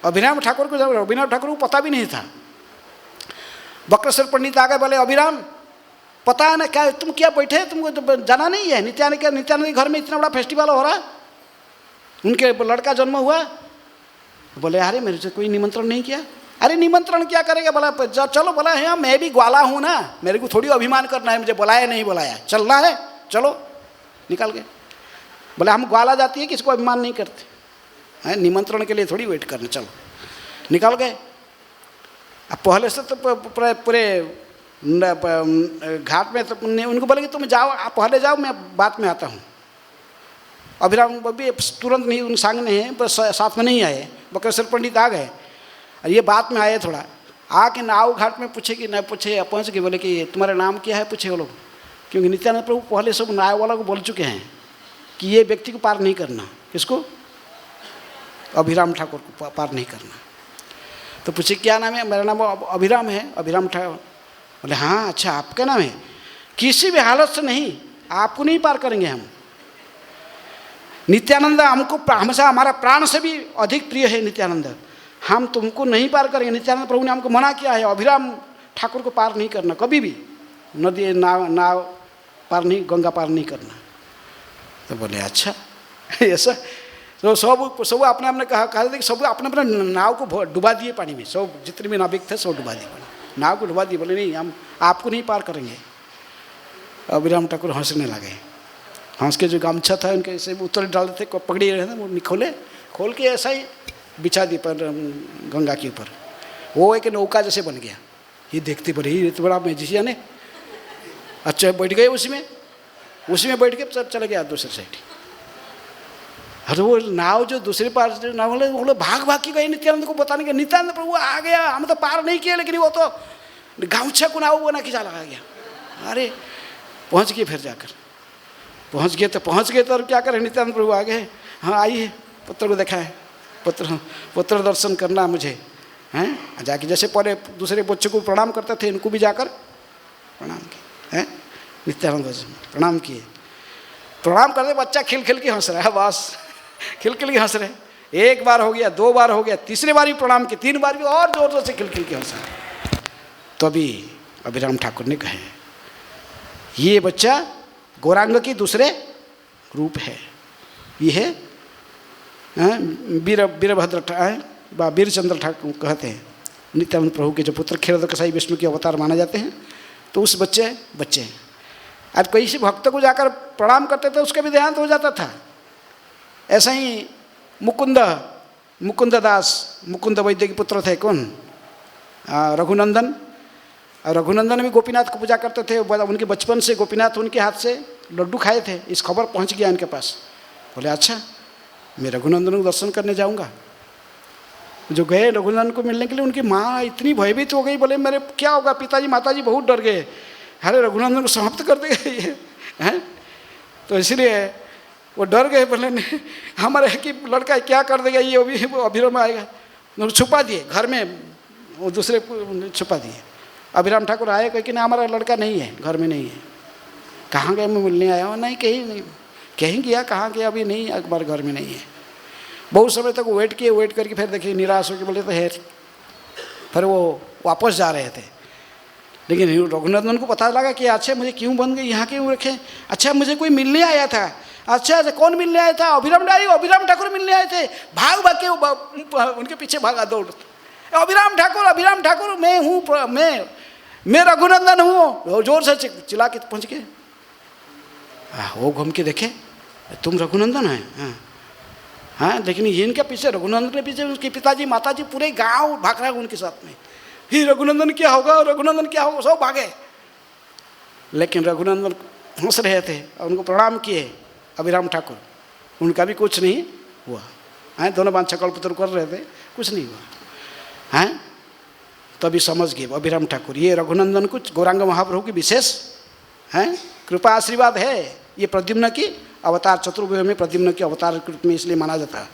अभिराम ठाकुर को जाऊँगा। अभिराम ठाकुर को पता भी नहीं था। बक्रेश्वर पंडित आ गए, बोले अभिराम पता है ना क्या तुम क्या बैठे, तुमको तो जाना नहीं है, नित्यानंद के घर में इतना बड़ा फेस्टिवल हो रहा, उनके लड़का जन्म हुआ। बोले अरे मेरे से कोई निमंत्रण नहीं किया। अरे निमंत्रण क्या करेगा, बोला चलो, बोला है मैं भी ग्वाला हूँ ना, मेरे को थोड़ी अभिमान करना है, मुझे बुलाया नहीं बुलाया, चलना है चलो, निकल गए। बोले हम ग्वाला जाती है किसको अभिमान नहीं करते हैं, निमंत्रण के लिए थोड़ी वेट करना, चलो निकल गए। अब पहले से तो पूरे घाट में तो उनको बोले कि तुम जाओ, आप पहले जाओ, मैं बाद में आता हूँ। अभिराम भी तुरंत नहीं उन सामने हैं, बस साथ में नहीं आए। बक्रेश्वर पंडित आ गए और ये बात में आए, थोड़ा आके नाव घाट में पूछे कि नहीं पूछे, पहुँच गए। बोले कि तुम्हारा नाम क्या है, पूछे वो लोग, क्योंकि नित्यानंद प्रभु पहले सब नाव वाला को बोल चुके हैं कि ये व्यक्ति को पार नहीं करना, किसको, अभिराम ठाकुर को पार नहीं करना। तो पूछे क्या नाम है, मेरा नाम अभिराम है, अभिराम ठाकुर। बोले हाँ अच्छा आपका नाम है, किसी भी हालत से नहीं, आपको नहीं पार करेंगे हम। नित्यानंद हमको हमसे हमारा प्राण से भी अधिक प्रिय है नित्यानंद, हम तुमको नहीं पार करेंगे। नित्यानंद प्रभु ने हमको मना किया है, अभिराम ठाकुर को पार नहीं करना, कभी भी नदी नाव पार नहीं, गंगा पार नहीं करना। तो बोले अच्छा ऐसा, तो सब अपने अपने कहा कि सब अपने अपने नाव को डुबा दिए पानी में, सब जितने भी नाविक थे सब डुबा दिए, नाव को डुबा दिए। बोले नहीं हम आपको नहीं पार करेंगे। अभिराम ठाकुर हंसने लगे, हंस के जो गमछा था उनके ऐसे उतर डालते थे, पकड़ी रहे थे, वो खोल के ऐसा ही बिछा दिए पर गंगा के ऊपर। वो एक नौका जैसे बन गया। ये देखते पड़े, ये तो बड़ा मैजिशियन है। अच्छा बैठ गए उसी में बैठ के चले गया दूसरी साइड। अरे वो नाव जो दूसरे पार जो नाव वाले वो लोग भाग के गए नित्यानंद को बताने के, नित्यानंद प्रभु आ गया, हम तो पार नहीं किए, लेकिन वो तो गाँछा को नाव बना के चला गया। अरे पहुँच गए, फिर जाकर पहुँच गए तो और क्या करें, नित्यानंद प्रभु आ गए। हाँ आइए, पुत्र को देखा है, पुत्र दर्शन करना मुझे हैं। जाके जैसे पहले दूसरे बच्चों को प्रणाम करते थे, इनको भी जाकर प्रणाम किए हैं। नित्यानंद प्रणाम किए, प्रणाम करते बच्चा खिल के हंस रहा है, बस खिल के हंस रहे। एक बार हो गया, 2 बार हो गया, तीसरी बार भी प्रणाम किए, 3 बार भी और जोर से खिल के हंस रहा है। तो अभी अभिराम ठाकुर ने कहे ये बच्चा गौरांग की दूसरे रूप है, ये है वीरभद्र वीरचंद्र ठाकुर कहते हैं। नित्यानंद प्रभु के जो पुत्र क्षीरसागर कसाई विष्णु के अवतार माने जाते हैं, तो उस बच्चे आज कोई से भक्त को जाकर प्रणाम करते थे, उसका भी देहांत हो जाता था। ऐसा ही मुकुंद वैद्य के पुत्र थे, कौन, रघुनंदन। और रघुनंदन भी गोपीनाथ को पूजा करते थे, उनके बचपन से गोपीनाथ उनके हाथ से लड्डू खाए थे। इस खबर पहुंच गया इनके पास। बोले अच्छा मैं रघुनंदन को दर्शन करने जाऊंगा। जो गए रघुनंदन को मिलने के लिए, उनकी माँ इतनी भयभीत हो गई, बोले मेरे क्या होगा, पिताजी माताजी बहुत डर गए, अरे रघुनंदन को समाप्त कर देगा ये हैं। तो इसलिए वो डर गए, बोले नहीं हमारे कि लड़का क्या कर देगा ये, अभिराम आएगा। छुपा दिए घर में, वो दूसरे को छुपा दिए। अभिराम ठाकुर आए, कहे कि नहीं हमारा लड़का नहीं है, घर में नहीं है। कहाँ गए, मैं मिलने आया हूँ। नहीं कहीं गया, कहाँ गया, अभी नहीं, अकबर घर में नहीं है। बहुत समय तक वेट करके फिर देखिए निराश होकर बोले तो है। फिर वो वापस जा रहे थे, लेकिन रघुनंदन को पता लगा कि अच्छा मुझे क्यों बन गई, यहाँ क्यों रखे, अच्छा मुझे कोई मिलने आया था, अच्छा कौन मिलने आया था, अभिराम ठाकुर मिलने आए थे। भाग भाग के उनके पीछे भागा दौड़, अभिराम ठाकुर मैं हूँ, मैं रघुनंदन हूँ, जोर से चिल्ला के पहुँच के। वो घूम के देखे तुम रघुनंदन है, हाँ लेकिन ये इनके पीछे, रघुनंदन के पीछे उसके पिताजी माताजी पूरे गांव भाग रहा है उनके साथ में। ही रघुनंदन क्या होगा, रघुनंदन क्या होगा, सब भागे। लेकिन रघुनंदन हंस रहे थे और उनको प्रणाम किए अभिराम ठाकुर, उनका भी कुछ नहीं हुआ है, दोनों बांछा कल्पतरु कर रहे थे, कुछ नहीं हुआ है। तभी समझ गए अभिराम ठाकुर ये रघुनंदन कुछ गौरांग महाप्रभु की विशेष है कृपा आशीर्वाद है, ये प्रद्युम्न की अवतार, चतुर्भुज में प्रद्युम्न के अवतार के रूप में इसलिए माना जाता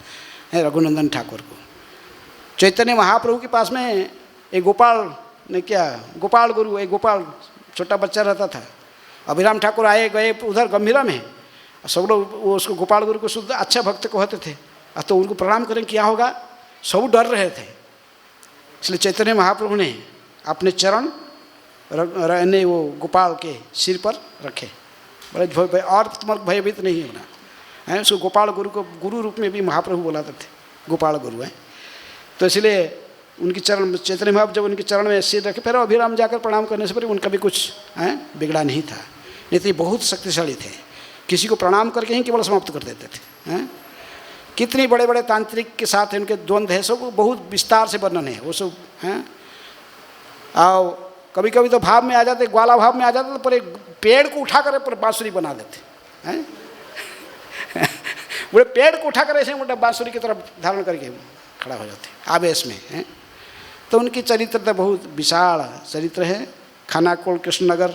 है रघुनंदन ठाकुर को। चैतन्य महाप्रभु के पास में एक गोपाल ने क्या, गोपाल गुरु, एक गोपाल छोटा बच्चा रहता था। अभिराम ठाकुर आए गए उधर गंभीरा में, सब लोग वो उसको गोपाल गुरु को शुद्ध अच्छा भक्त कहते थे, तो उनको प्रणाम करें क्या होगा, सब डर रहे थे। इसलिए चैतन्य महाप्रभु ने अपने चरण ने वो गोपाल के सिर पर रखे, बड़े भय, और तुम्हारा भयभीत नहीं होना है। उसको गोपाल गुरु को गुरु रूप में भी महाप्रभु बुलाते थे, गोपाल गुरु है। तो इसलिए उनकी चरण, चैतन्य महाप्रभु जब उनके चरण में सिर रखे, फिर अभिराम जाकर प्रणाम करने से पहले उनका भी कुछ बिगड़ा नहीं था, नहीं तो बहुत शक्तिशाली थे, किसी को प्रणाम करके ही केवल समाप्त कर देते थे हैं। कितने बड़े बड़े तांत्रिक के साथ उनके द्वंद्व है, सब बहुत विस्तार से वर्णन है वो सब हैं। और कभी कभी तो भाव में आ जाते, ग्वाला भाव में आ जाते तो पूरे पेड़ को उठा कर बांसुरी बना देते हैं पूरे पेड़ को उठा कर ऐसे मोटा बांसुरी की तरफ धारण करके खड़ा हो जाते आवेश में हैं। तो उनकी चरित्र तो बहुत विशाल चरित्र है। खानाकुल कृष्णनगर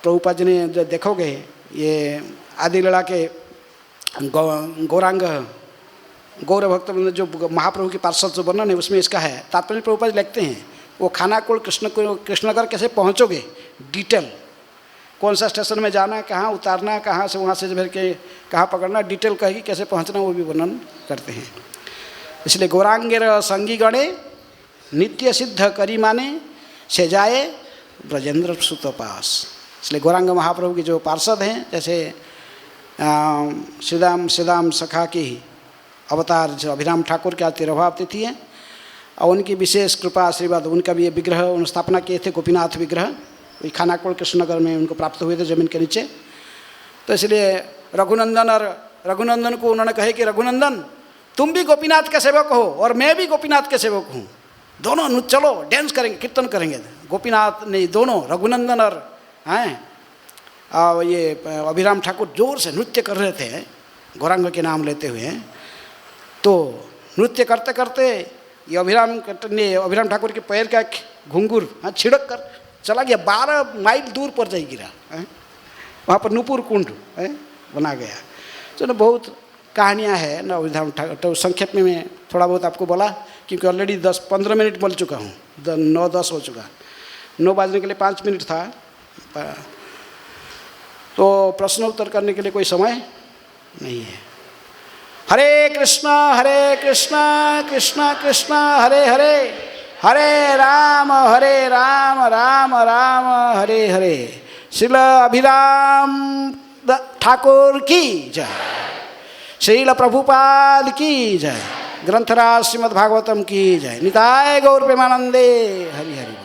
प्रभुपाद जी ने जो देखोगे ये आदि लीला के गौरांग गौर भक्त जो महाप्रभु के पार्षद जो वर्णन है उसमें इसका है तात्पर्य प्रभुपाद लिखते हैं। वो खानाकुल कृष्णनगर कैसे पहुँचोगे, डिटेल कौन सा स्टेशन में जाना, कहाँ उतारना, कहाँ से वहाँ से भर के कहाँ पकड़ना, डिटेल कहेगी कैसे पहुँचना, वो भी वर्णन करते हैं। इसलिए गौरांगेर संगी गणे नित्य सिद्ध करी माने से जाए ब्रजेंद्र सुत पास। इसलिए गौरांग महाप्रभु के जो पार्षद हैं, जैसे श्रीदाम सखा की अवतार जो अभिराम ठाकुर के तिरुभाव तिथि है और उनकी विशेष कृपा आशीर्वाद, उनका भी ये विग्रह स्थापना किए थे, गोपीनाथ विग्रह, वही खानाकुल कृष्णनगर में उनको प्राप्त हुए थे जमीन के नीचे। तो इसलिए रघुनंदन को उन्होंने कहे कि रघुनंदन तुम भी गोपीनाथ के सेवक हो और मैं भी गोपीनाथ के सेवक हूँ, दोनों चलो डांस करेंगे, कीर्तन करेंगे। गोपीनाथ नहीं, दोनों रघुनंदन और ये अभिराम ठाकुर जोर से नृत्य कर रहे थे गौरांग के नाम लेते हुए। तो नृत्य करते करते ये अभिराम ठाकुर के पैर का घुंघरू छिड़क कर चला गया, 12 माइल दूर पर जाई गिरा। वहाँ पर नुपुर कुंड बना गया। चलो बहुत कहानियाँ हैं ना अभिराम ठाकुर, तो संक्षेप में मैं थोड़ा बहुत आपको बोला क्योंकि ऑलरेडी 10-15 मिनट बोल चुका हूँ, 9-10 हो चुका, 9 बजने के लिए 5 मिनट था। तो प्रश्न उत्तर करने के लिए कोई समय नहीं है। हरे कृष्णा कृष्णा कृष्णा हरे हरे, हरे राम राम राम हरे हरे। श्रील अभिराम ठाकुर की जय, श्रील प्रभुपाद की जय, ग्रंथराज श्रीमद् भागवतम की जय। निताय गौर प्रेमानंदे हरि हरि।